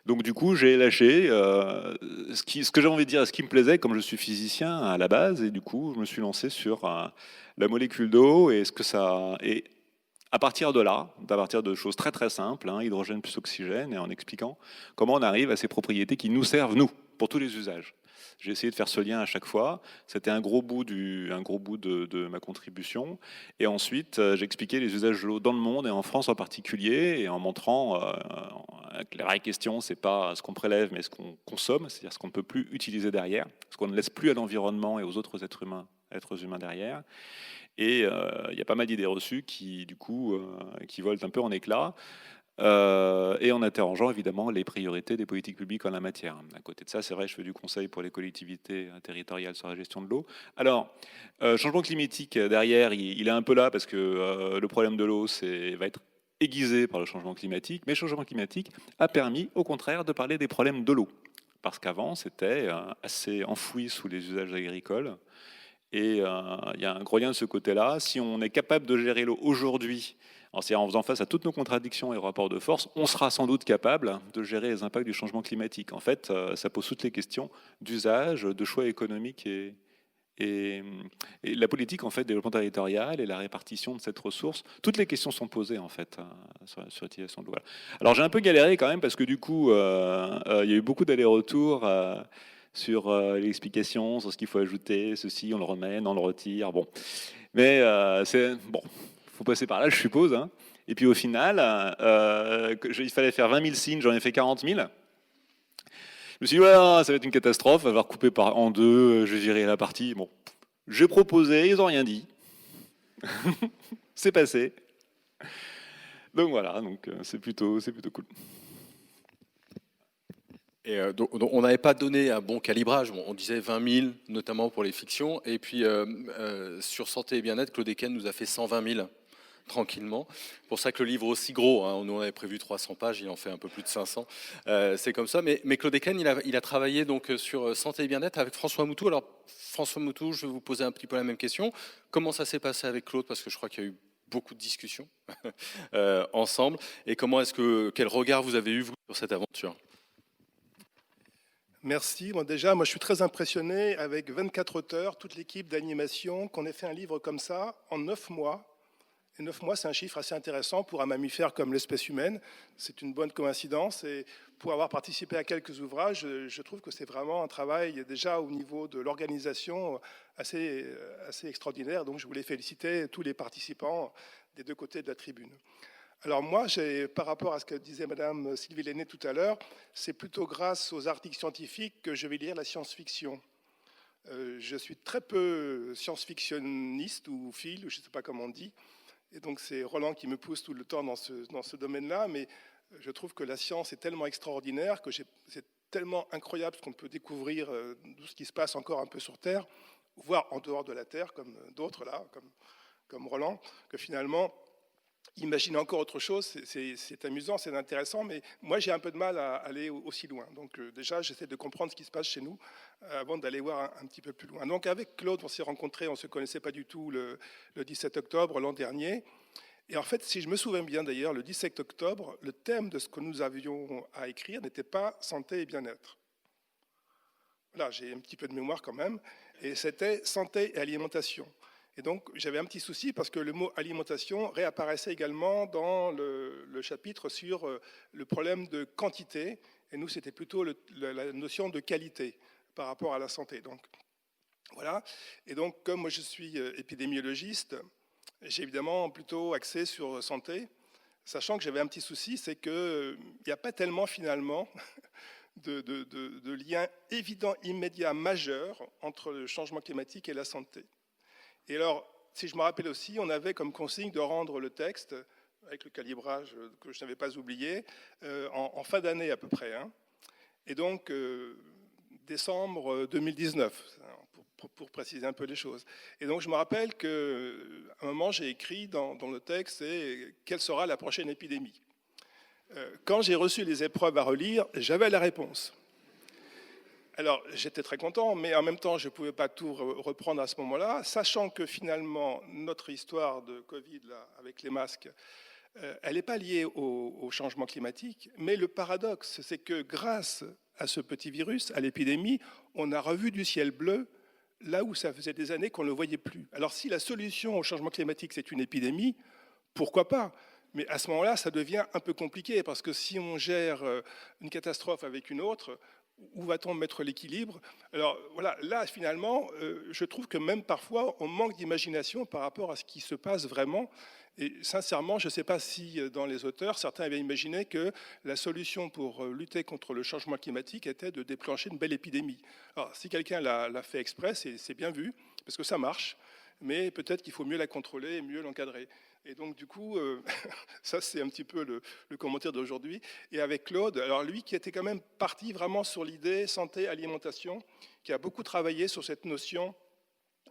Donc du coup, j'ai lâché ce que j'ai envie de dire, ce qui me plaisait, comme je suis physicien à la base, et du coup, je me suis lancé sur la molécule d'eau et ce que ça. Et à partir de là, à partir de choses très très simples, hydrogène plus oxygène, et en expliquant comment on arrive à ces propriétés qui nous servent nous pour tous les usages. J'ai essayé de faire ce lien à chaque fois. C'était un gros bout de ma contribution. Et ensuite, j'ai expliqué les usages de l'eau dans le monde et en France en particulier, et en montrant que la vraie question, c'est pas ce qu'on prélève, mais ce qu'on consomme, c'est-à-dire ce qu'on ne peut plus utiliser derrière, ce qu'on ne laisse plus à l'environnement et aux autres êtres humains derrière. Et il y a pas mal d'idées reçues qui, du coup, qui volent un peu en éclats. Et en interrogeant évidemment les priorités des politiques publiques en la matière. À côté de ça, c'est vrai, je fais du conseil pour les collectivités territoriales sur la gestion de l'eau. Alors, changement climatique, derrière, il est un peu là parce que le problème de l'eau va être aiguisé par le changement climatique, mais le changement climatique a permis, au contraire, de parler des problèmes de l'eau. Parce qu'avant, c'était assez enfoui sous les usages agricoles. Et il y a un gros lien de ce côté-là. Si on est capable de gérer l'eau aujourd'hui, en faisant face à toutes nos contradictions et rapports de force, on sera sans doute capable de gérer les impacts du changement climatique. En fait, ça pose toutes les questions d'usage, de choix économiques et la politique en fait, développement territorial et la répartition de cette ressource. Toutes les questions sont posées en fait sur l'utilisation de l'eau. Alors j'ai un peu galéré quand même parce que du coup, il y a eu beaucoup d'allers-retours sur l'explication, sur ce qu'il faut ajouter, ceci, on le remet, on le retire. Bon, mais c'est bon. Faut passer par là, je suppose. Et puis au final, il fallait faire 20 000 signes, j'en ai fait 40 000. Je me suis dit, ça va être une catastrophe, avoir coupé en deux, je vais virer la partie. Bon, j'ai proposé, ils n'ont rien dit. C'est passé. Donc voilà, c'est plutôt cool. Et donc, on n'avait pas donné un bon calibrage. On disait 20 000, notamment pour les fictions. Et puis, sur Santé et Bien-être, Claude Eken nous a fait 120 000. tranquillement. C'est pour ça que le livre est aussi gros, hein, nous on avait prévu 300 pages, il en fait un peu plus de 500. C'est comme ça. Mais Claude Eken, il a travaillé donc sur santé et bien-être avec François Moutou. Alors François Moutou, je vais vous poser un petit peu la même question. Comment ça s'est passé avec Claude? Parce que je crois qu'il y a eu beaucoup de discussions ensemble. Et quel regard vous avez eu vous sur cette aventure? Merci. Bon, déjà, moi, je suis très impressionné avec 24 auteurs, toute l'équipe d'animation, qu'on ait fait un livre comme ça en 9 mois. Et 9 mois, c'est un chiffre assez intéressant pour un mammifère comme l'espèce humaine. C'est une bonne coïncidence. Et pour avoir participé à quelques ouvrages, je trouve que c'est vraiment un travail déjà au niveau de l'organisation assez extraordinaire. Donc, je voulais féliciter tous les participants des deux côtés de la tribune. Alors moi, par rapport à ce que disait Madame Sylvie Lenné tout à l'heure, c'est plutôt grâce aux articles scientifiques que je vais lire la science-fiction. Je suis très peu science-fictionniste ou phile, je ne sais pas comment on dit, et donc c'est Roland qui me pousse tout le temps dans ce domaine-là, mais je trouve que la science est tellement extraordinaire, que c'est tellement incroyable ce qu'on peut découvrir, tout ce qui se passe encore un peu sur Terre, voire en dehors de la Terre, comme d'autres là, comme Roland, que finalement... Imaginer encore autre chose, c'est amusant, c'est intéressant, mais moi j'ai un peu de mal à aller aussi loin. Donc déjà, j'essaie de comprendre ce qui se passe chez nous avant d'aller voir un petit peu plus loin. Donc avec Claude, on s'est rencontrés, on ne se connaissait pas du tout le 17 octobre l'an dernier. Et en fait, si je me souviens bien d'ailleurs, le 17 octobre, le thème de ce que nous avions à écrire n'était pas santé et bien-être. Là, j'ai un petit peu de mémoire quand même, et c'était santé et alimentation. Et donc, j'avais un petit souci parce que le mot alimentation réapparaissait également dans le chapitre sur le problème de quantité. Et nous, c'était plutôt la notion de qualité par rapport à la santé. Donc, voilà. Et donc, comme moi, je suis épidémiologiste, j'ai évidemment plutôt axé sur santé, sachant que j'avais un petit souci, c'est qu'il n'y a pas tellement, finalement, de lien évident, immédiat, majeur entre le changement climatique et la santé. Et alors, si je me rappelle aussi, on avait comme consigne de rendre le texte, avec le calibrage que je n'avais pas oublié, en fin d'année à peu près. Hein. Et donc, décembre 2019, pour préciser un peu les choses. Et donc, je me rappelle qu'à un moment, j'ai écrit dans le texte, quelle sera la prochaine épidémie. Quand j'ai reçu les épreuves à relire, j'avais la réponse. Alors, j'étais très content, mais en même temps, je ne pouvais pas tout reprendre à ce moment-là, sachant que finalement, notre histoire de Covid, là, avec les masques, elle n'est pas liée au changement climatique, mais le paradoxe, c'est que grâce à ce petit virus, à l'épidémie, on a revu du ciel bleu là où ça faisait des années qu'on ne le voyait plus. Alors, si la solution au changement climatique, c'est une épidémie, pourquoi pas ? Mais à ce moment-là, ça devient un peu compliqué, parce que si on gère une catastrophe avec une autre, où va-t-on mettre l'équilibre? Alors voilà, là finalement, je trouve que même parfois, on manque d'imagination par rapport à ce qui se passe vraiment. Et sincèrement, je ne sais pas si dans les auteurs, certains avaient imaginé que la solution pour lutter contre le changement climatique était de déclencher une belle épidémie. Alors si quelqu'un l'a fait exprès, c'est bien vu, parce que ça marche, mais peut-être qu'il faut mieux la contrôler et mieux l'encadrer. Et donc, du coup, ça, c'est un petit peu le commentaire d'aujourd'hui. Et avec Claude, alors lui qui était quand même parti vraiment sur l'idée santé-alimentation, qui a beaucoup travaillé sur cette notion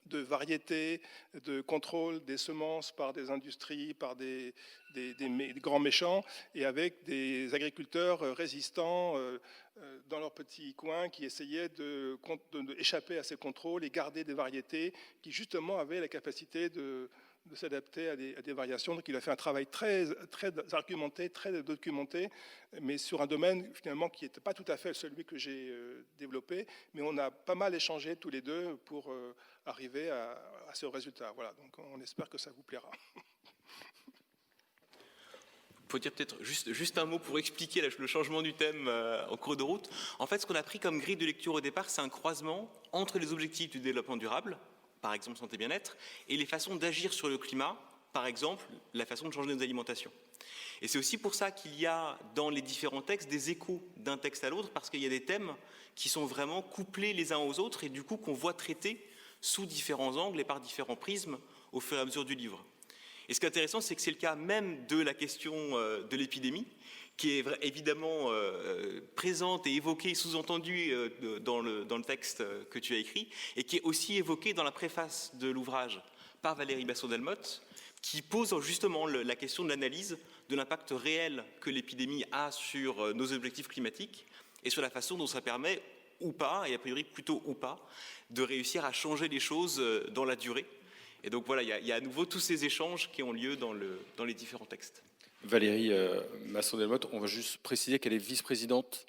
de variété, de contrôle des semences par des industries, par des grands méchants, et avec des agriculteurs résistants dans leur petit coin qui essayaient d'échapper à ces contrôles et garder des variétés qui, justement, avaient la capacité de s'adapter à des variations. Donc il a fait un travail très, très argumenté, très documenté, mais sur un domaine finalement qui n'était pas tout à fait celui que j'ai développé, mais on a pas mal échangé tous les deux pour arriver à ce résultat. Voilà, donc on espère que ça vous plaira. Il faut dire peut-être juste un mot pour expliquer le changement du thème en cours de route. En fait, ce qu'on a pris comme grille de lecture au départ, c'est un croisement entre les objectifs du développement durable, par exemple santé bien-être, et les façons d'agir sur le climat, par exemple la façon de changer nos alimentations. Et c'est aussi pour ça qu'il y a dans les différents textes des échos d'un texte à l'autre, parce qu'il y a des thèmes qui sont vraiment couplés les uns aux autres et du coup qu'on voit traiter sous différents angles et par différents prismes au fur et à mesure du livre. Et ce qui est intéressant, c'est que c'est le cas même de la question de l'épidémie, qui est évidemment présente et évoquée, sous-entendue dans le texte que tu as écrit, et qui est aussi évoquée dans la préface de l'ouvrage par Valérie Basson-Delmotte, qui pose justement la question de l'analyse de l'impact réel que l'épidémie a sur nos objectifs climatiques et sur la façon dont ça permet ou pas, et a priori plutôt ou pas, de réussir à changer les choses dans la durée. Et donc voilà, il y a à nouveau tous ces échanges qui ont lieu dans les différents textes. Valérie Masson-Delmotte, on va juste préciser qu'elle est vice-présidente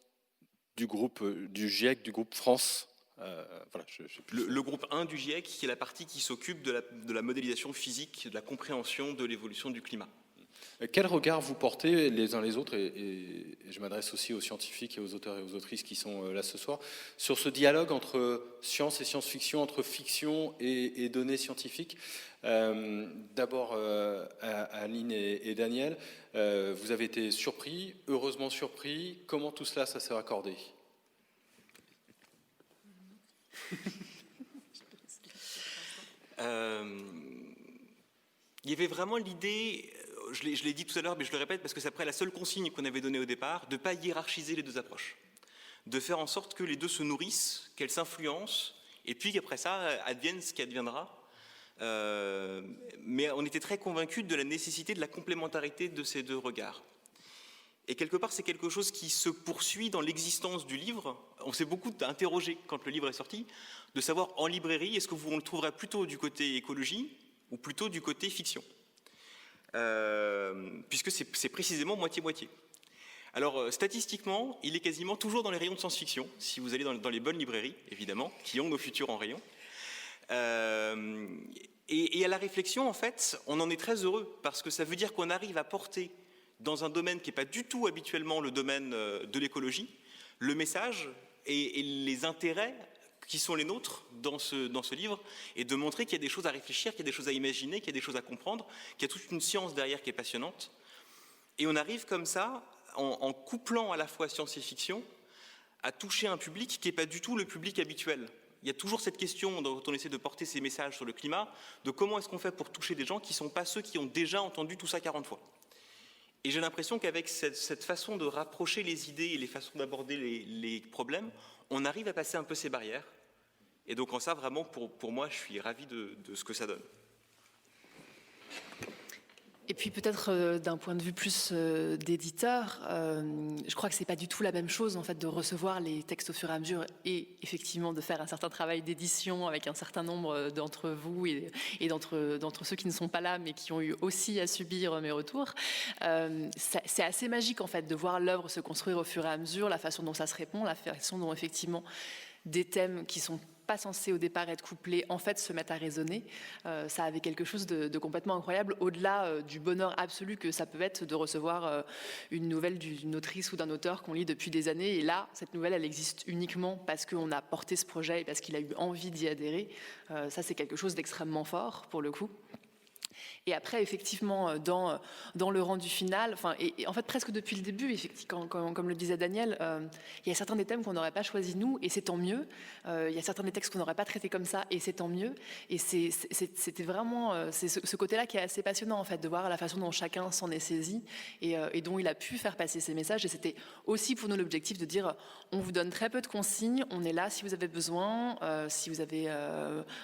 du groupe du GIEC, du groupe France. Voilà, le groupe 1 du GIEC, qui est la partie qui s'occupe de la modélisation physique, de la compréhension de l'évolution du climat. Quel regard vous portez les uns les autres, et je m'adresse aussi aux scientifiques et aux auteurs et aux autrices qui sont là ce soir, sur ce dialogue entre science et science-fiction, entre fiction et données scientifiques. D'abord, Aline et Daniel, vous avez été surpris, heureusement surpris. Comment tout cela, ça s'est raccordé ? Il y avait vraiment l'idée, je l'ai dit tout à l'heure, mais je le répète parce que c'est après la seule consigne qu'on avait donnée au départ, de ne pas hiérarchiser les deux approches, de faire en sorte que les deux se nourrissent, qu'elles s'influencent, et puis après ça, advienne ce qui adviendra. Mais on était très convaincus de la nécessité de la complémentarité de ces deux regards. Et quelque part, c'est quelque chose qui se poursuit dans l'existence du livre. On s'est beaucoup interrogé quand le livre est sorti, de savoir en librairie, est-ce que on le trouverait plutôt du côté écologie ou plutôt du côté fiction, puisque c'est précisément moitié-moitié. Alors, statistiquement, il est quasiment toujours dans les rayons de science-fiction, si vous allez dans les bonnes librairies, évidemment, qui ont nos futurs en rayon. Et à la réflexion, en fait, on en est très heureux, parce que ça veut dire qu'on arrive à porter, dans un domaine qui n'est pas du tout habituellement le domaine de l'écologie, le message et les intérêts qui sont les nôtres dans ce livre, et de montrer qu'il y a des choses à réfléchir, qu'il y a des choses à imaginer, qu'il y a des choses à comprendre, qu'il y a toute une science derrière qui est passionnante. Et on arrive comme ça, en couplant à la fois science et fiction, à toucher un public qui n'est pas du tout le public habituel. Il y a toujours cette question, dont on essaie de porter ces messages sur le climat, de comment est-ce qu'on fait pour toucher des gens qui ne sont pas ceux qui ont déjà entendu tout ça 40 fois. Et j'ai l'impression qu'avec cette façon de rapprocher les idées et les façons d'aborder les problèmes, on arrive à passer un peu ces barrières. Et donc en ça, vraiment, pour moi, je suis ravi de ce que ça donne. Et puis peut-être d'un point de vue plus d'éditeur, je crois que c'est pas du tout la même chose en fait de recevoir les textes au fur et à mesure et effectivement de faire un certain travail d'édition avec un certain nombre d'entre vous et d'entre ceux qui ne sont pas là mais qui ont eu aussi à subir mes retours. C'est assez magique en fait de voir l'œuvre se construire au fur et à mesure, la façon dont ça se répond, la façon dont effectivement des thèmes qui sont pas censés au départ être couplés, en fait se mettent à résonner. Ça avait quelque chose de complètement incroyable, au-delà du bonheur absolu que ça peut être de recevoir une nouvelle d'une autrice ou d'un auteur qu'on lit depuis des années. Et là, cette nouvelle, elle existe uniquement parce qu'on a porté ce projet et parce qu'il a eu envie d'y adhérer. Ça, c'est quelque chose d'extrêmement fort, pour le coup. Et après, effectivement, dans le rendu final, et en fait presque depuis le début, comme le disait Daniel, il y a certains des thèmes qu'on n'aurait pas choisis nous, et c'est tant mieux. Il y a certains des textes qu'on n'aurait pas traités comme ça, et c'est tant mieux. Et c'était vraiment ce côté-là qui est assez passionnant, en fait, de voir la façon dont chacun s'en est saisi et dont il a pu faire passer ses messages. Et c'était aussi pour nous l'objectif de dire, on vous donne très peu de consignes, on est là si vous avez besoin, si vous avez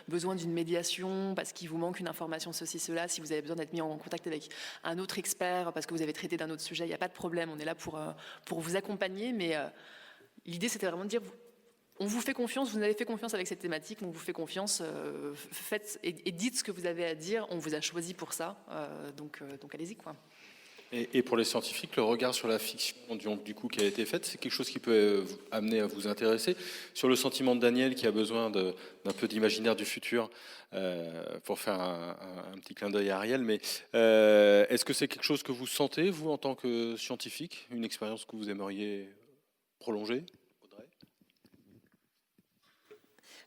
besoin d'une médiation, parce qu'il vous manque une information, ceci, cela, si vous avez besoin d'être mis en contact avec un autre expert parce que vous avez traité d'un autre sujet, il n'y a pas de problème, on est là pour vous accompagner, mais l'idée c'était vraiment de dire, on vous fait confiance, vous nous avez fait confiance avec cette thématique, on vous fait confiance, faites et dites ce que vous avez à dire, on vous a choisi pour ça, donc allez-y quoi. Et pour les scientifiques, le regard sur la fiction du coup, qui a été faite, c'est quelque chose qui peut amener à vous intéresser. Sur le sentiment de Daniel qui a besoin d'un peu d'imaginaire du futur, pour faire un petit clin d'œil à Ariel, mais est-ce que c'est quelque chose que vous sentez, vous, en tant que scientifique, une expérience que vous aimeriez prolonger ?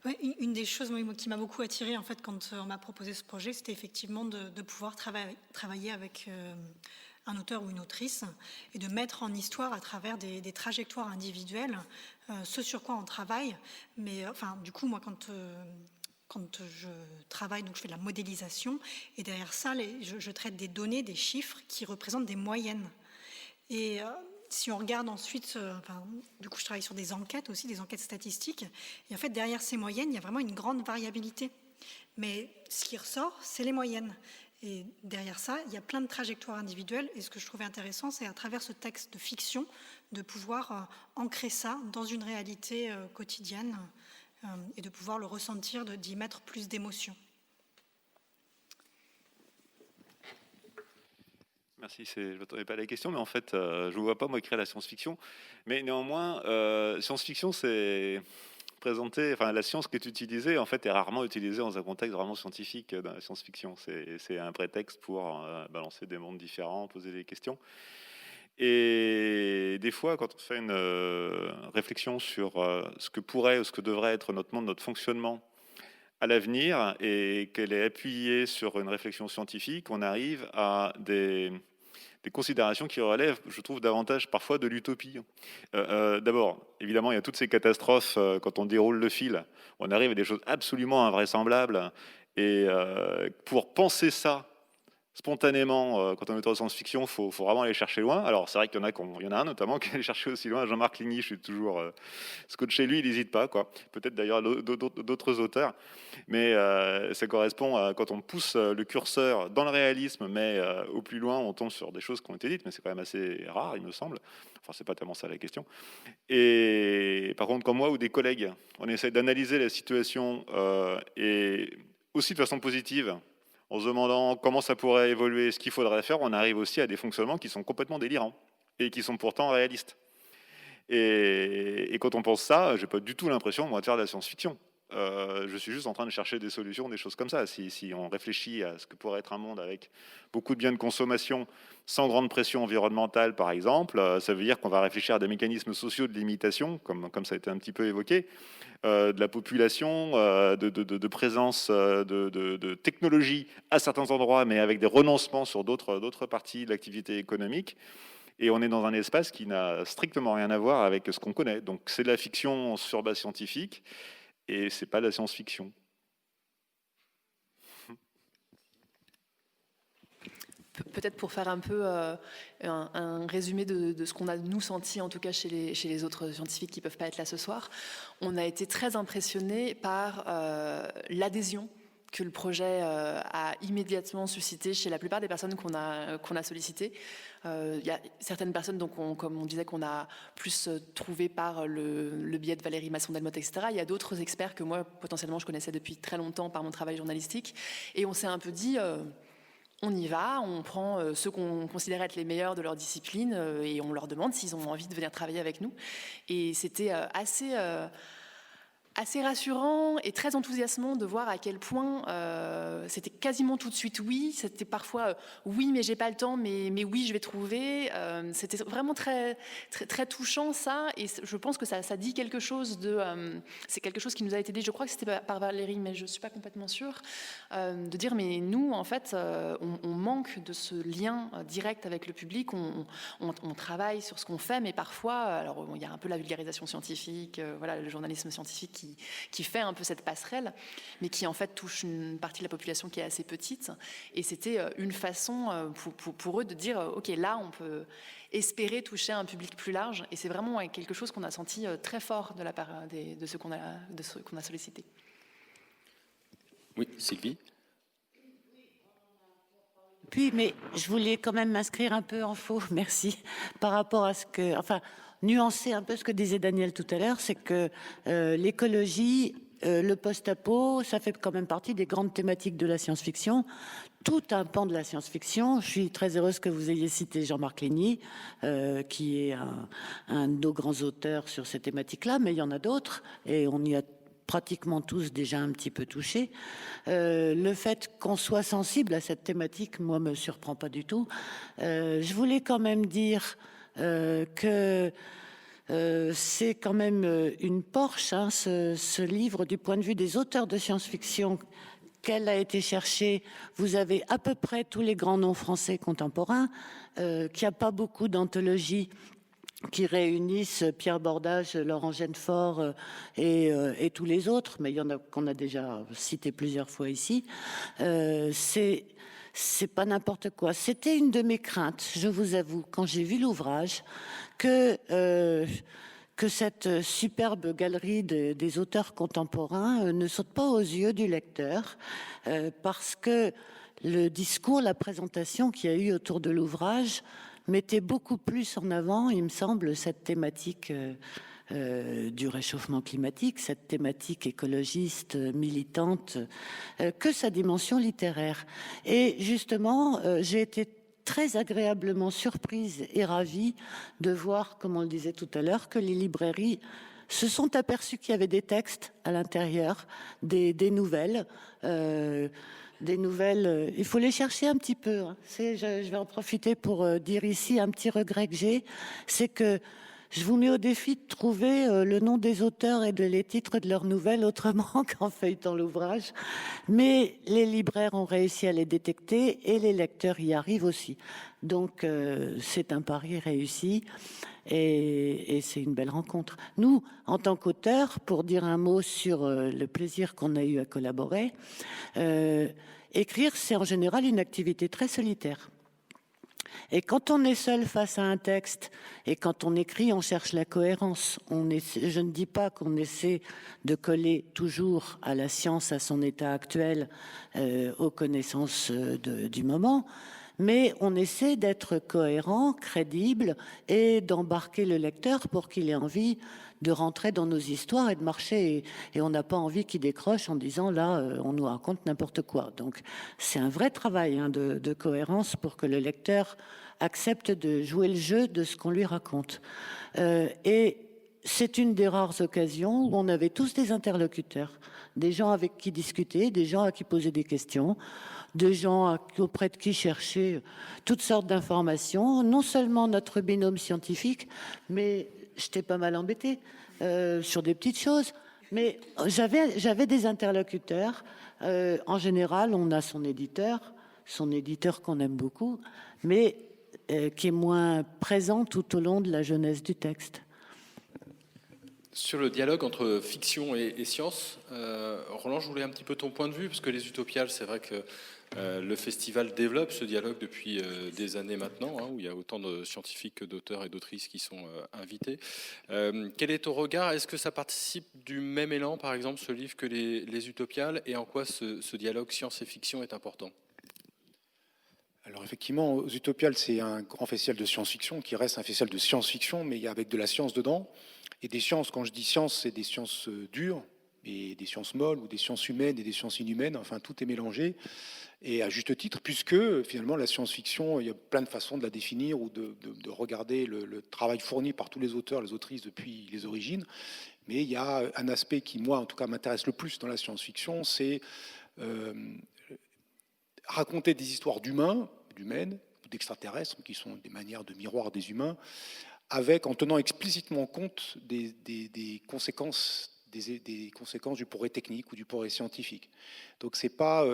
Ouais, une des choses qui m'a beaucoup attirée en fait, quand on m'a proposé ce projet, c'était effectivement de pouvoir travailler avec un auteur ou une autrice et de mettre en histoire à travers des trajectoires individuelles ce sur quoi on travaille. Mais enfin, du coup, moi, quand je travaille, donc je fais de la modélisation, et derrière ça, je traite des données, des chiffres qui représentent des moyennes. Et si on regarde ensuite, du coup je travaille sur des enquêtes aussi, des enquêtes statistiques, et en fait derrière ces moyennes, il y a vraiment une grande variabilité. Mais ce qui ressort, c'est les moyennes. Et derrière ça, il y a plein de trajectoires individuelles. Et ce que je trouvais intéressant, c'est à travers ce texte de fiction, de pouvoir ancrer ça dans une réalité quotidienne et de pouvoir le ressentir, d'y mettre plus d'émotion. Merci, je ne m'attendais pas à la question, mais en fait, je ne vois pas moi créer la science-fiction. Mais néanmoins, science-fiction, c'est présenté, enfin la science qui est utilisée, en fait, est rarement utilisée dans un contexte vraiment scientifique dans la science-fiction. C'est un prétexte pour balancer des mondes différents, poser des questions. Et des fois, quand on fait une réflexion sur ce que pourrait ou ce que devrait être notre monde, notre fonctionnement à l'avenir, et qu'elle est appuyée sur une réflexion scientifique, on arrive à des considérations qui relèvent, je trouve, davantage parfois de l'utopie. D'abord, évidemment, il y a toutes ces catastrophes, quand on déroule le fil, on arrive à des choses absolument invraisemblables, et pour penser ça spontanément, quand on est auteur de science-fiction, il faut vraiment aller chercher loin. Alors, c'est vrai qu'il y en a un notamment qui est allé chercher aussi loin, Jean-Marc Ligny, je suis toujours scotché lui, il n'hésite pas, quoi. Peut-être d'ailleurs d'autres auteurs, mais ça correspond à quand on pousse le curseur dans le réalisme, mais au plus loin, on tombe sur des choses qui ont été dites, mais c'est quand même assez rare, il me semble. Enfin, c'est pas tellement ça la question. Et par contre, quand moi ou des collègues, on essaie d'analyser la situation et aussi de façon positive, en se demandant comment ça pourrait évoluer, ce qu'il faudrait faire, on arrive aussi à des fonctionnements qui sont complètement délirants et qui sont pourtant réalistes. Et quand on pense ça, j'ai pas du tout l'impression, moi, de faire de la science-fiction. Je suis juste en train de chercher des solutions, des choses comme ça. Si on réfléchit à ce que pourrait être un monde avec beaucoup de biens de consommation, sans grande pression environnementale, par exemple, ça veut dire qu'on va réfléchir à des mécanismes sociaux de limitation, comme ça a été un petit peu évoqué, de la population, de présence de technologie à certains endroits, mais avec des renoncements sur d'autres parties de l'activité économique. Et on est dans un espace qui n'a strictement rien à voir avec ce qu'on connaît. Donc c'est de la fiction sur base scientifique, et c'est pas de la science-fiction. Peut-être pour faire un peu un résumé de ce qu'on a nous senti, en tout cas chez les autres scientifiques qui ne peuvent pas être là ce soir, on a été très impressionnés par l'adhésion que le projet a immédiatement suscité chez la plupart des personnes qu'on a sollicitées. Il y a certaines personnes, donc comme on disait, qu'on a plus trouvé par le biais de Valérie Masson-Delmotte, etc. Il y a d'autres experts que moi, potentiellement, je connaissais depuis très longtemps par mon travail journalistique. Et on s'est un peu dit... on y va, on prend ceux qu'on considère être les meilleurs de leur discipline et on leur demande s'ils ont envie de venir travailler avec nous. Et c'était assez rassurant et très enthousiasmant de voir à quel point c'était quasiment tout de suite oui, c'était parfois oui mais j'ai pas le temps, mais oui je vais trouver. C'était vraiment très, très, très touchant ça, et je pense que ça dit quelque chose c'est quelque chose qui nous a été dit, je crois que c'était par Valérie mais je suis pas complètement sûre, de dire mais nous en fait on manque de ce lien direct avec le public, on travaille sur ce qu'on fait, mais parfois alors il y a un peu la vulgarisation scientifique, voilà, le journalisme scientifique qui fait un peu cette passerelle, mais qui en fait touche une partie de la population qui est assez petite. Et c'était une façon pour eux de dire ok, là on peut espérer toucher un public plus large, et c'est vraiment quelque chose qu'on a senti très fort de la part de ceux qu'on a sollicités. Oui, Sylvie. Puis, mais je voulais quand même m'inscrire un peu en faux, merci, par rapport à ce que... Enfin, nuancer un peu ce que disait Daniel tout à l'heure, c'est que l'écologie, le post-apo, ça fait quand même partie des grandes thématiques de la science-fiction. Tout un pan de la science-fiction. Je suis très heureuse que vous ayez cité Jean-Marc Ligny, qui est un de nos grands auteurs sur ces thématiques-là, mais il y en a d'autres, et on y a pratiquement tous déjà un petit peu touchés. Le fait qu'on soit sensible à cette thématique, moi, me surprend pas du tout. Je voulais quand même dire que c'est quand même une Porsche, hein, ce livre, du point de vue des auteurs de science-fiction. Qu'elle a été cherchée, vous avez à peu près tous les grands noms français contemporains, qu'il n'y a pas beaucoup d'anthologies qui réunissent Pierre Bordage, Laurent Genefort et tous les autres, mais il y en a qu'on a déjà cité plusieurs fois ici. C'est pas n'importe quoi. C'était une de mes craintes, je vous avoue, quand j'ai vu l'ouvrage, que cette superbe galerie des auteurs contemporains ne saute pas aux yeux du lecteur, parce que le discours, la présentation qu'il y a eu autour de l'ouvrage mettait beaucoup plus en avant, il me semble, cette thématique du réchauffement climatique, cette thématique écologiste, militante, que sa dimension littéraire. Et justement, j'ai été très agréablement surprise et ravie de voir, comme on le disait tout à l'heure, que les librairies se sont aperçues qu'il y avait des textes à l'intérieur, des nouvelles. Des nouvelles, il faut les chercher un petit peu. Hein. Je vais en profiter pour dire ici un petit regret que j'ai, c'est que je vous mets au défi de trouver le nom des auteurs et les titres de leurs nouvelles autrement qu'en feuilletant l'ouvrage. Mais les libraires ont réussi à les détecter et les lecteurs y arrivent aussi. Donc c'est un pari réussi et c'est une belle rencontre. Nous, en tant qu'auteurs, pour dire un mot sur le plaisir qu'on a eu à collaborer, écrire, c'est en général une activité très solitaire. Et quand on est seul face à un texte, et quand on écrit, on cherche la cohérence. Je ne dis pas qu'on essaie de coller toujours à la science, à son état actuel, aux connaissances du moment, mais on essaie d'être cohérent, crédible, et d'embarquer le lecteur pour qu'il ait envie de rentrer dans nos histoires et de marcher. Et on n'a pas envie qu'il décroche en disant là, on nous raconte n'importe quoi. Donc c'est un vrai travail de cohérence pour que le lecteur accepte de jouer le jeu de ce qu'on lui raconte. Et c'est une des rares occasions où on avait tous des interlocuteurs, des gens avec qui discuter, des gens à qui poser des questions, des gens auprès de qui chercher toutes sortes d'informations, non seulement notre binôme scientifique, mais j'étais pas mal embêtée sur des petites choses, mais j'avais des interlocuteurs. En général, on a son éditeur qu'on aime beaucoup, mais qui est moins présent tout au long de la jeunesse du texte. Sur le dialogue entre fiction et science, Roland, je voulais un petit peu ton point de vue, parce que les Utopiales, c'est vrai que le festival développe ce dialogue depuis des années maintenant, où il y a autant de scientifiques que d'auteurs et d'autrices qui sont invités. Quel est ton regard? Est-ce que ça participe du même élan, par exemple, ce livre, que les Utopiales, et en quoi ce dialogue science et fiction est important? Alors effectivement, aux Utopiales, c'est un grand festival de science-fiction qui reste un festival de science-fiction, mais il y a avec de la science dedans. Et des sciences, quand je dis science, c'est des sciences dures, et des sciences molles, ou des sciences humaines et des sciences inhumaines, enfin tout est mélangé. Et à juste titre, puisque finalement la science-fiction, il y a plein de façons de la définir ou de regarder le travail fourni par tous les auteurs, les autrices depuis les origines. Mais il y a un aspect qui, moi, en tout cas, m'intéresse le plus dans la science-fiction, c'est raconter des histoires d'humains, d'humaines, d'extraterrestres, qui sont des manières de miroir des humains, en tenant explicitement compte des conséquences du progrès technique ou du progrès scientifique. Donc c'est pas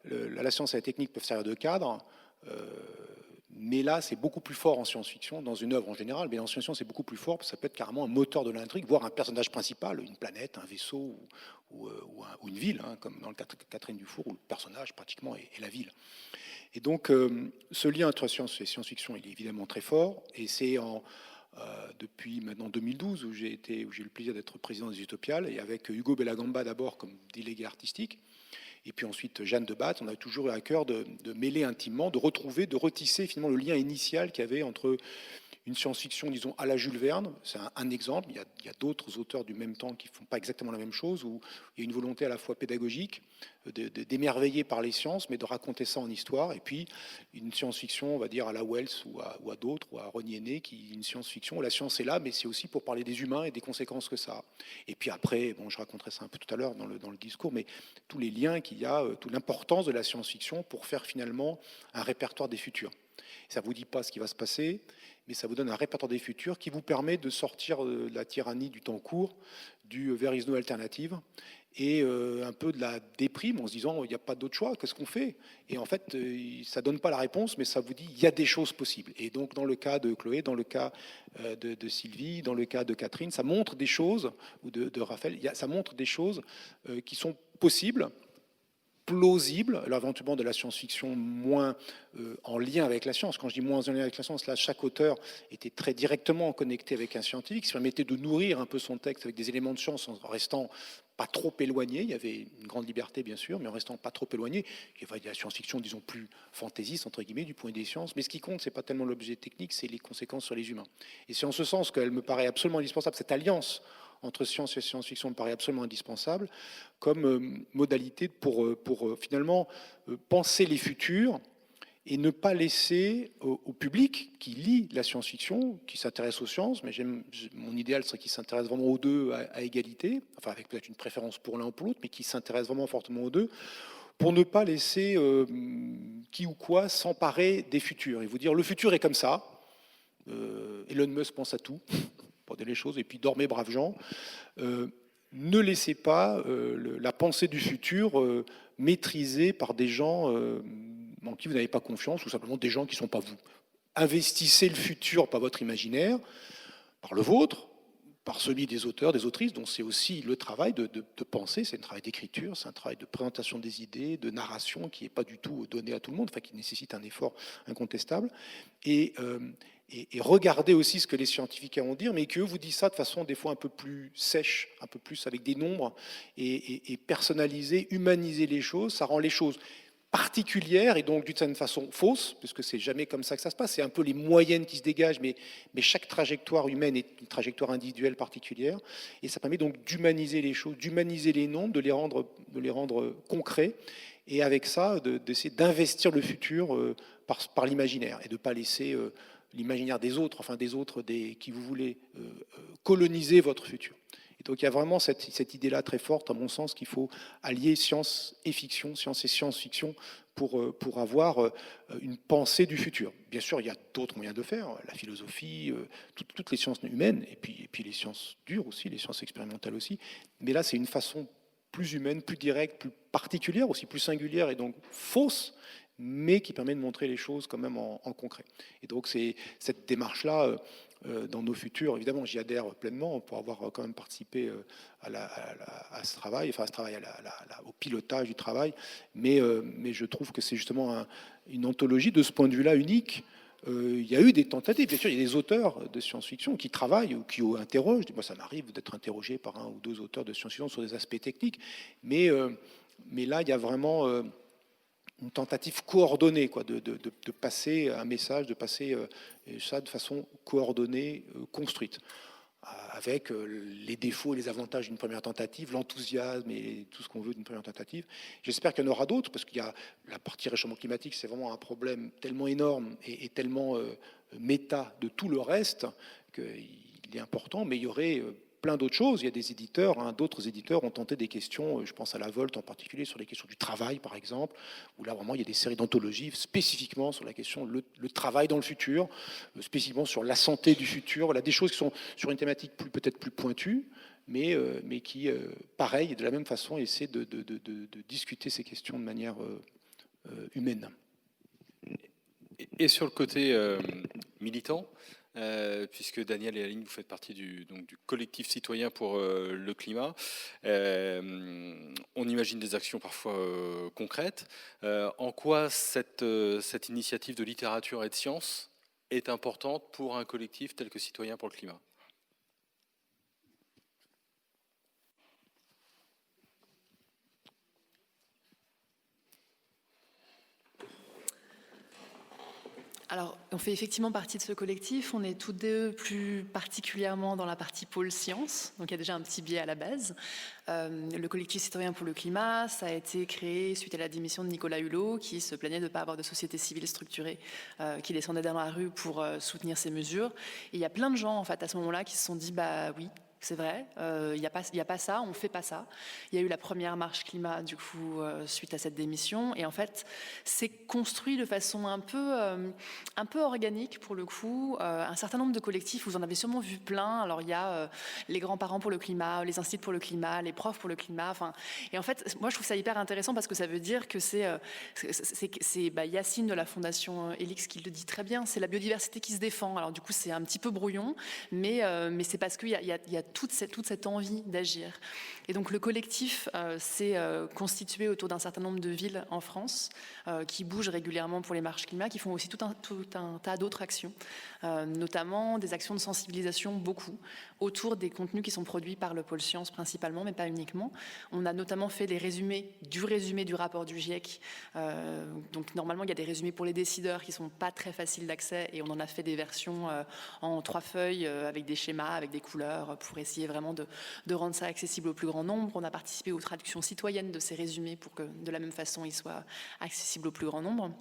la science et la technique peuvent servir de cadre, mais là c'est beaucoup plus fort en science-fiction, dans une œuvre en général, mais en science-fiction c'est beaucoup plus fort, parce que ça peut être carrément un moteur de l'intrigue, voire un personnage principal, une planète, un vaisseau ou une ville, comme dans le cas de Catherine Dufour, où le personnage pratiquement est la ville. Et donc ce lien entre science et science-fiction, il est évidemment très fort, et c'est depuis maintenant 2012 où j'ai eu le plaisir d'être président des Utopiales, et avec Hugo Bellagamba d'abord comme délégué artistique, et puis ensuite Jeanne Debatte, on a toujours eu à cœur de mêler intimement, de retrouver, de retisser finalement le lien initial qu'il y avait entre une science-fiction, disons, à la Jules Verne, c'est un exemple, il y a d'autres auteurs du même temps qui ne font pas exactement la même chose, où il y a une volonté à la fois pédagogique, d'émerveiller par les sciences, mais de raconter ça en histoire, et puis une science-fiction, on va dire, à la Wells ou à d'autres, ou à René Héné, qui est une science-fiction où la science est là, mais c'est aussi pour parler des humains et des conséquences que ça a. Et puis après, bon, je raconterai ça un peu tout à l'heure dans le discours, mais tous les liens qu'il y a, toute l'importance de la science-fiction pour faire finalement un répertoire des futurs. Ça ne vous dit pas ce qui va se passer, mais ça vous donne un répertoire des futurs qui vous permet de sortir de la tyrannie du temps court, du there is no alternative, et un peu de la déprime en se disant il n'y a pas d'autre choix, qu'est-ce qu'on fait? Et en fait, ça ne donne pas la réponse, mais ça vous dit il y a des choses possibles. Et donc dans le cas de Chloé, dans le cas de Sylvie, dans le cas de Catherine, ça montre des choses, ou de Raphaël, ça montre des choses qui sont possibles, plausible, alors éventuellement de la science-fiction moins en lien avec la science. Quand je dis moins en lien avec la science, là, chaque auteur était très directement connecté avec un scientifique, ce qui permettait de nourrir un peu son texte avec des éléments de science en restant pas trop éloigné. Il y avait une grande liberté, bien sûr, mais en restant pas trop éloigné. Il y avait de la science-fiction, disons, plus fantaisiste, entre guillemets, du point de vue des sciences. Mais ce qui compte, c'est pas tellement l'objet technique, c'est les conséquences sur les humains. Et c'est en ce sens qu'elle me paraît absolument indispensable, cette alliance entre science et science-fiction me paraît absolument indispensable comme modalité pour finalement penser les futurs et ne pas laisser au public qui lit la science-fiction, qui s'intéresse aux sciences, mais mon idéal serait qu'il s'intéresse vraiment aux deux à égalité, enfin avec peut-être une préférence pour l'un ou pour l'autre, mais qui s'intéresse vraiment fortement aux deux, pour ne pas laisser qui ou quoi s'emparer des futurs et vous dire le futur est comme ça, Elon Musk pense à tout, pour dire les choses, et puis dormez braves gens. Ne laissez pas la pensée du futur maîtrisée par des gens en qui vous n'avez pas confiance, ou simplement des gens qui ne sont pas vous. Investissez le futur par votre imaginaire, par le vôtre, par celui des auteurs, des autrices, dont c'est aussi le travail de penser, c'est un travail d'écriture, c'est un travail de présentation des idées, de narration qui n'est pas du tout donné à tout le monde, enfin qui nécessite un effort incontestable. Et regardez aussi ce que les scientifiques ont à dire, mais qu'eux vous disent ça de façon des fois un peu plus sèche, un peu plus avec des nombres, et personnaliser, humaniser les choses, ça rend les choses particulières et donc d'une certaine façon fausses, puisque c'est jamais comme ça que ça se passe, c'est un peu les moyennes qui se dégagent, mais chaque trajectoire humaine est une trajectoire individuelle particulière, et ça permet donc d'humaniser les choses, d'humaniser les nombres, de les rendre concrets, et avec ça, d'essayer d'investir le futur par l'imaginaire, et de ne pas laisser l'imaginaire des autres, qui vous voulez coloniser votre futur. Et donc il y a vraiment cette idée-là très forte, à mon sens, qu'il faut allier science et fiction, science et science-fiction, pour avoir une pensée du futur. Bien sûr, il y a d'autres moyens de faire, la philosophie, toutes les sciences humaines, et puis les sciences dures aussi, les sciences expérimentales aussi. Mais là, c'est une façon plus humaine, plus directe, plus particulière, aussi plus singulière, et donc fausse, mais qui permet de montrer les choses quand même en concret. Et donc c'est cette démarche-là, dans nos futurs, évidemment j'y adhère pleinement pour avoir quand même participé à ce travail, au pilotage du travail, mais je trouve que c'est justement une anthologie de ce point de vue-là unique. Il y a eu des tentatives, bien sûr, il y a des auteurs de science-fiction qui travaillent ou qui interrogent. Moi, ça m'arrive d'être interrogé par un ou deux auteurs de science-fiction sur des aspects techniques, mais là, il y a vraiment une tentative coordonnée, de passer un message, de passer ça de façon coordonnée, construite, avec les défauts et les avantages d'une première tentative, l'enthousiasme et tout ce qu'on veut d'une première tentative. J'espère qu'il y en aura d'autres, parce qu'il y a la partie réchauffement climatique, c'est vraiment un problème tellement énorme et tellement méta de tout le reste qu'il est important, mais il y aurait plein d'autres choses. Il y a des éditeurs, d'autres éditeurs ont tenté des questions, je pense à La Volte en particulier, sur les questions du travail par exemple, où là vraiment il y a des séries d'anthologies spécifiquement sur la question le travail dans le futur, spécifiquement sur la santé du futur, voilà, des choses qui sont sur une thématique peut-être plus pointue, mais qui, pareil, de la même façon, essaient de discuter ces questions de manière humaine. Et sur le côté militant, puisque Daniel et Aline, vous faites partie du collectif citoyen pour le climat. On imagine des actions parfois concrètes. En quoi cette initiative de littérature et de science est importante pour un collectif tel que Citoyens pour le climat ? Alors, on fait effectivement partie de ce collectif. On est tous deux plus particulièrement dans la partie pôle science. Donc, il y a déjà un petit biais à la base. Le collectif citoyen pour le climat, ça a été créé suite à la démission de Nicolas Hulot, qui se plaignait de ne pas avoir de société civile structurée, qui descendait dans la rue pour soutenir ces mesures. Et il y a plein de gens, en fait, à ce moment-là, qui se sont dit, bah oui, c'est vrai, il n'y a pas ça, on ne fait pas ça. Il y a eu la première marche climat, du coup, suite à cette démission. Et en fait, c'est construit de façon un peu organique, pour le coup. Un certain nombre de collectifs, vous en avez sûrement vu plein. Alors, il y a les grands-parents pour le climat, les instituts pour le climat, les profs pour le climat. Et en fait, moi, je trouve ça hyper intéressant parce que ça veut dire que c'est Yacine de la Fondation Helix qui le dit très bien. C'est la biodiversité qui se défend. Alors, du coup, c'est un petit peu brouillon, mais c'est parce qu'il y a toute cette envie d'agir. Et donc le collectif s'est constitué autour d'un certain nombre de villes en France qui bougent régulièrement pour les marches climat, qui font aussi tout un tas d'autres actions, notamment des actions de sensibilisation, beaucoup, autour des contenus qui sont produits par le pôle sciences principalement, mais pas uniquement. On a notamment fait des résumés du rapport du GIEC. Donc normalement, il y a des résumés pour les décideurs qui ne sont pas très faciles d'accès, et on en a fait des versions en 3 feuilles avec des schémas, avec des couleurs, pour essayer vraiment de rendre ça accessible au plus grand nombre. On a participé aux traductions citoyennes de ces résumés pour que de la même façon, ils soient accessibles au plus grand nombre.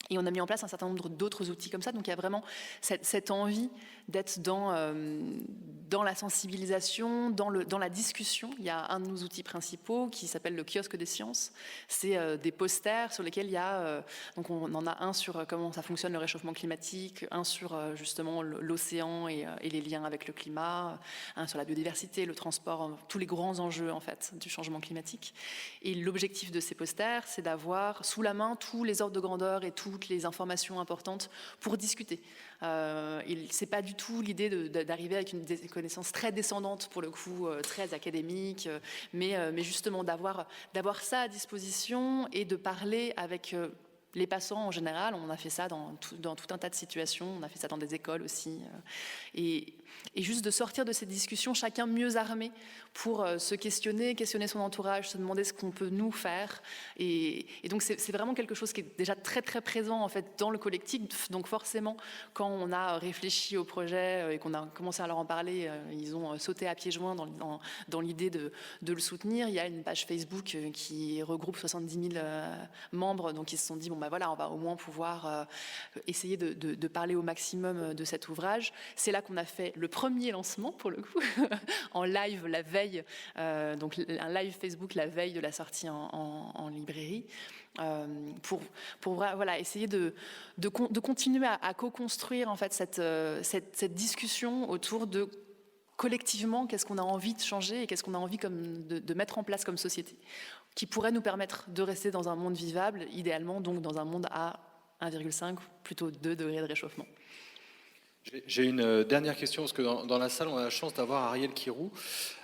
Et on a mis en place un certain nombre d'autres outils comme ça. Donc il y a vraiment cette envie d'être dans la sensibilisation, dans la discussion. Il y a un de nos outils principaux qui s'appelle le kiosque des sciences. C'est des posters sur lesquels il y a... donc on en a un sur comment ça fonctionne le réchauffement climatique, un sur justement l'océan et les liens avec le climat, un sur la biodiversité, le transport, tous les grands enjeux en fait du changement climatique. Et l'objectif de ces posters, c'est d'avoir sous la main tous les ordres de grandeur et toutes les informations importantes pour discuter. C'est pas du tout l'idée d'arriver avec une connaissance très descendante, pour le coup, très académique, mais justement d'avoir ça à disposition et de parler avec les passants en général. On a fait ça dans tout un tas de situations, on a fait ça dans des écoles aussi, et juste de sortir de ces discussions, chacun mieux armé pour se questionner son entourage, se demander ce qu'on peut nous faire, et donc c'est vraiment quelque chose qui est déjà très très présent en fait dans le collectif. Donc forcément, quand on a réfléchi au projet et qu'on a commencé à leur en parler, ils ont sauté à pieds joints dans l'idée de le soutenir. Il y a une page Facebook qui regroupe 70 000 membres, donc ils se sont dit bon bah voilà, on va au moins pouvoir essayer de parler au maximum de cet ouvrage. C'est là qu'on a fait le premier lancement pour le coup en live la veille, donc un live Facebook la veille de la sortie en librairie, pour voilà, essayer de continuer à co-construire en fait cette discussion autour de collectivement qu'est-ce qu'on a envie de changer et qu'est-ce qu'on a envie de mettre en place comme société qui pourrait nous permettre de rester dans un monde vivable, idéalement donc dans un monde à 1,5, plutôt 2 degrés de réchauffement. J'ai une dernière question, parce que dans la salle, on a la chance d'avoir Ariel Kirou.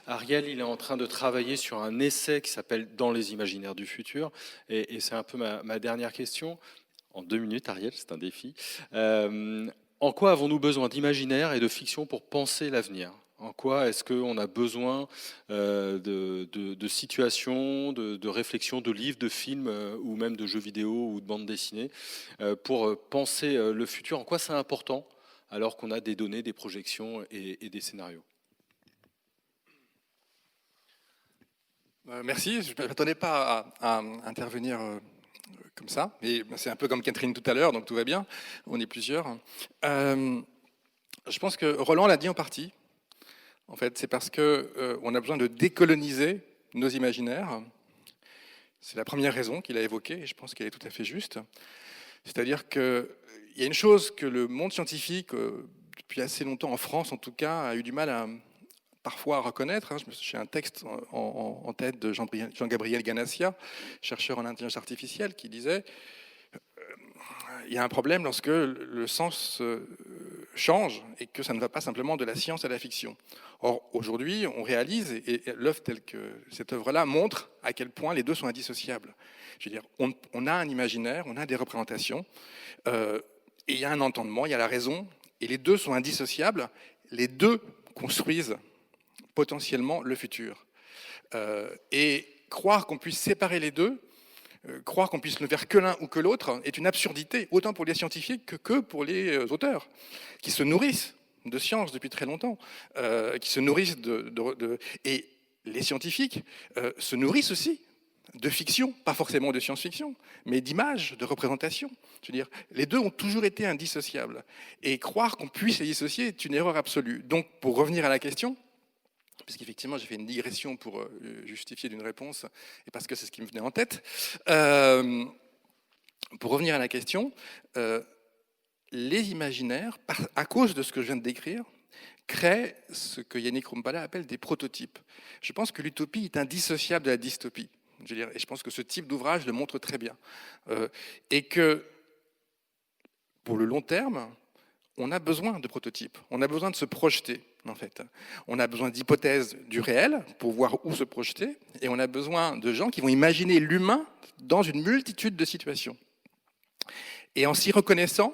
Ariel, il est en train de travailler sur un essai qui s'appelle « Dans les imaginaires du futur ». Et c'est un peu ma dernière question. En 2 minutes, Ariel, c'est un défi. En quoi avons-nous besoin d'imaginaire et de fiction pour penser l'avenir ? En quoi est-ce qu'on a besoin de situations, de réflexions, de livres, de films ou même de jeux vidéo ou de bandes dessinées pour penser le futur ? En quoi c'est important alors qu'on a des données, des projections et des scénarios? Merci, je ne m'attendais pas à intervenir comme ça, mais c'est un peu comme Catherine tout à l'heure, donc tout va bien, on est plusieurs. Je pense que Roland l'a dit en partie. En fait, c'est parce qu'on a besoin de décoloniser nos imaginaires. C'est la première raison qu'il a évoquée, et je pense qu'elle est tout à fait juste. C'est-à-dire qu'il y a une chose que le monde scientifique, depuis assez longtemps en France en tout cas, a eu du mal parfois à reconnaître. J'ai un texte en tête de Jean-Gabriel Ganassia, chercheur en intelligence artificielle, qui disait il y a un problème lorsque le sens change et que ça ne va pas simplement de la science à la fiction. Or, aujourd'hui, on réalise, et l'œuvre telle que cette œuvre-là montre à quel point les deux sont indissociables. Je veux dire, on a un imaginaire, on a des représentations, et il y a un entendement, il y a la raison, et les deux sont indissociables. Les deux construisent potentiellement le futur. Et croire qu'on puisse séparer les deux, croire qu'on puisse ne faire que l'un ou que l'autre est une absurdité, autant pour les scientifiques que pour les auteurs, qui se nourrissent de science depuis très longtemps, qui se nourrissent et les scientifiques se nourrissent aussi de fiction, pas forcément de science-fiction, mais d'images, de représentations. Je veux dire, les deux ont toujours été indissociables. Et croire qu'on puisse les dissocier est une erreur absolue. Donc, pour revenir à la question, puisqu'effectivement j'ai fait une digression pour justifier d'une réponse, et parce que c'est ce qui me venait en tête. Pour revenir à la question, les imaginaires, à cause de ce que je viens de décrire, créent ce que Yannick Rumpala appelle des prototypes. Je pense que l'utopie est indissociable de la dystopie. Je veux dire, et je pense que ce type d'ouvrage le montre très bien. Et que, pour le long terme, on a besoin de prototypes, on a besoin de se projeter. en fait. On a besoin d'hypothèses du réel pour voir où se projeter, et on a besoin de gens qui vont imaginer l'humain dans une multitude de situations. Et en s'y reconnaissant,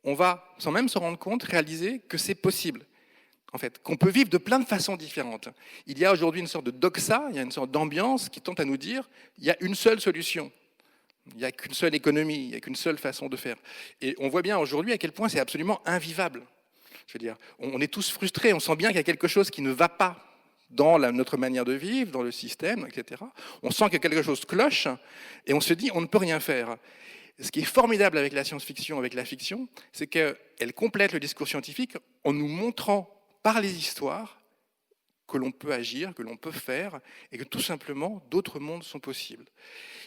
on va, sans même se rendre compte, réaliser que c'est possible. En fait, qu'on peut vivre de plein de façons différentes. Il y a aujourd'hui une sorte de doxa, il y a une sorte d'ambiance qui tente à nous dire il y a une seule solution, il n'y a qu'une seule économie, il n'y a qu'une seule façon de faire. Et on voit bien aujourd'hui à quel point c'est absolument invivable. Je veux dire, on est tous frustrés, on sent bien qu'il y a quelque chose qui ne va pas dans notre manière de vivre, dans le système, etc. On sent que quelque chose cloche et on se dit on ne peut rien faire. Ce qui est formidable avec la science-fiction, avec la fiction, c'est qu'elle complète le discours scientifique en nous montrant par les histoires que l'on peut agir, que l'on peut faire, et que tout simplement, d'autres mondes sont possibles.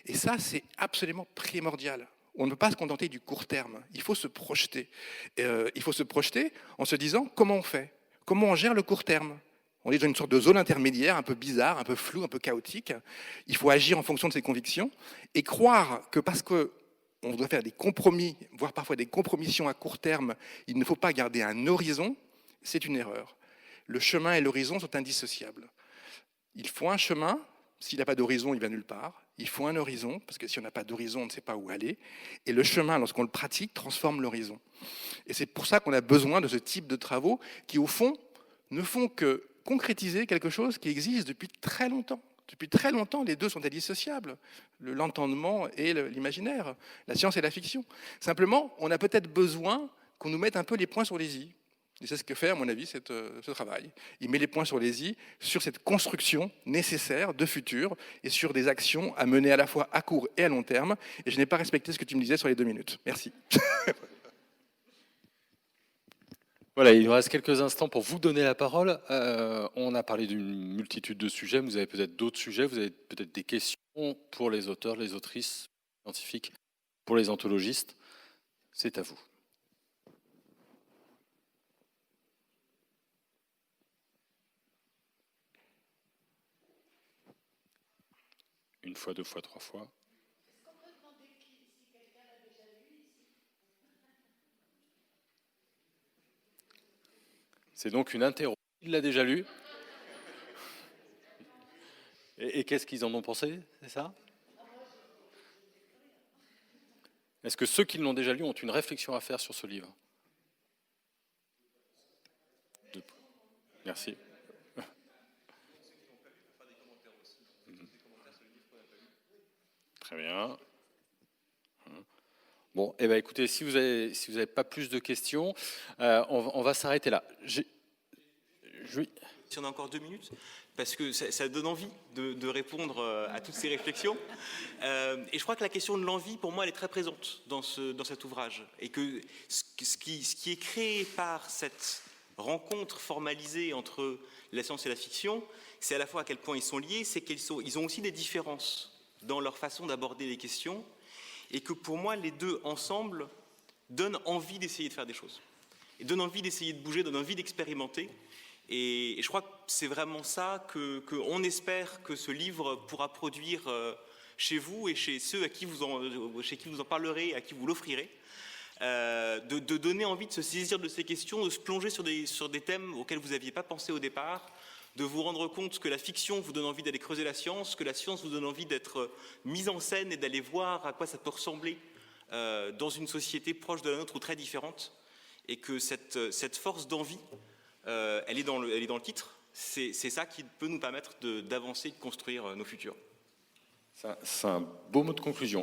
Et ça, c'est absolument primordial. On ne peut pas se contenter du court terme, il faut se projeter. Il faut se projeter en se disant comment on fait, comment on gère le court terme. On est dans une sorte de zone intermédiaire, un peu bizarre, un peu floue, un peu chaotique. Il faut agir en fonction de ses convictions, et croire que parce qu'on doit faire des compromis, voire parfois des compromissions à court terme, il ne faut pas garder un horizon, c'est une erreur. Le chemin et l'horizon sont indissociables. Il faut un chemin, s'il n'a pas d'horizon, il va nulle part. Il faut un horizon, parce que si on n'a pas d'horizon, on ne sait pas où aller. Et le chemin, lorsqu'on le pratique, transforme l'horizon. Et c'est pour ça qu'on a besoin de ce type de travaux qui, au fond, ne font que concrétiser quelque chose qui existe depuis très longtemps. Depuis très longtemps, les deux sont indissociables, l'entendement et l'imaginaire, la science et la fiction. Simplement, on a peut-être besoin qu'on nous mette un peu les points sur les i. Et c'est ce que fait, à mon avis, ce travail. Il met les points sur les i, sur cette construction nécessaire de futur et sur des actions à mener à la fois à court et à long terme. Et je n'ai pas respecté ce que tu me disais sur les 2 minutes. Merci. Voilà, il nous reste quelques instants pour vous donner la parole. On a parlé d'une multitude de sujets. Vous avez peut-être d'autres sujets. Vous avez peut-être des questions pour les auteurs, les autrices, scientifiques, pour les anthologistes. C'est à vous. Une fois, 2 fois, 3 fois. C'est donc une interro. Il l'a déjà lu. Et qu'est-ce qu'ils en ont pensé, c'est ça? Est-ce que ceux qui l'ont déjà lu ont une réflexion à faire sur ce livre? Merci. Très bien. Bon, eh ben, écoutez, si vous avez pas plus de questions, on va s'arrêter là. Si on a encore 2 minutes, parce que ça donne envie de répondre à toutes ces réflexions. Et je crois que la question de l'envie, pour moi, elle est très présente dans cet ouvrage. Et que ce qui est créé par cette rencontre formalisée entre la science et la fiction, c'est à la fois à quel point ils sont liés, c'est qu'ils ont aussi des différences dans leur façon d'aborder les questions, et que pour moi, les deux ensemble donnent envie d'essayer de faire des choses. Et donnent envie d'essayer de bouger, donnent envie d'expérimenter. Et je crois que c'est vraiment ça qu'on espère que ce livre pourra produire chez vous et chez ceux chez qui vous en parlerez, à qui vous l'offrirez. De donner envie de se saisir de ces questions, de se plonger sur des thèmes auxquels vous n'aviez pas pensé au départ, de vous rendre compte que la fiction vous donne envie d'aller creuser la science, que la science vous donne envie d'être mise en scène et d'aller voir à quoi ça peut ressembler dans une société proche de la nôtre ou très différente, et que cette force d'envie, elle est dans le titre. C'est ça qui peut nous permettre d'avancer et de construire nos futurs. C'est un beau mot de conclusion.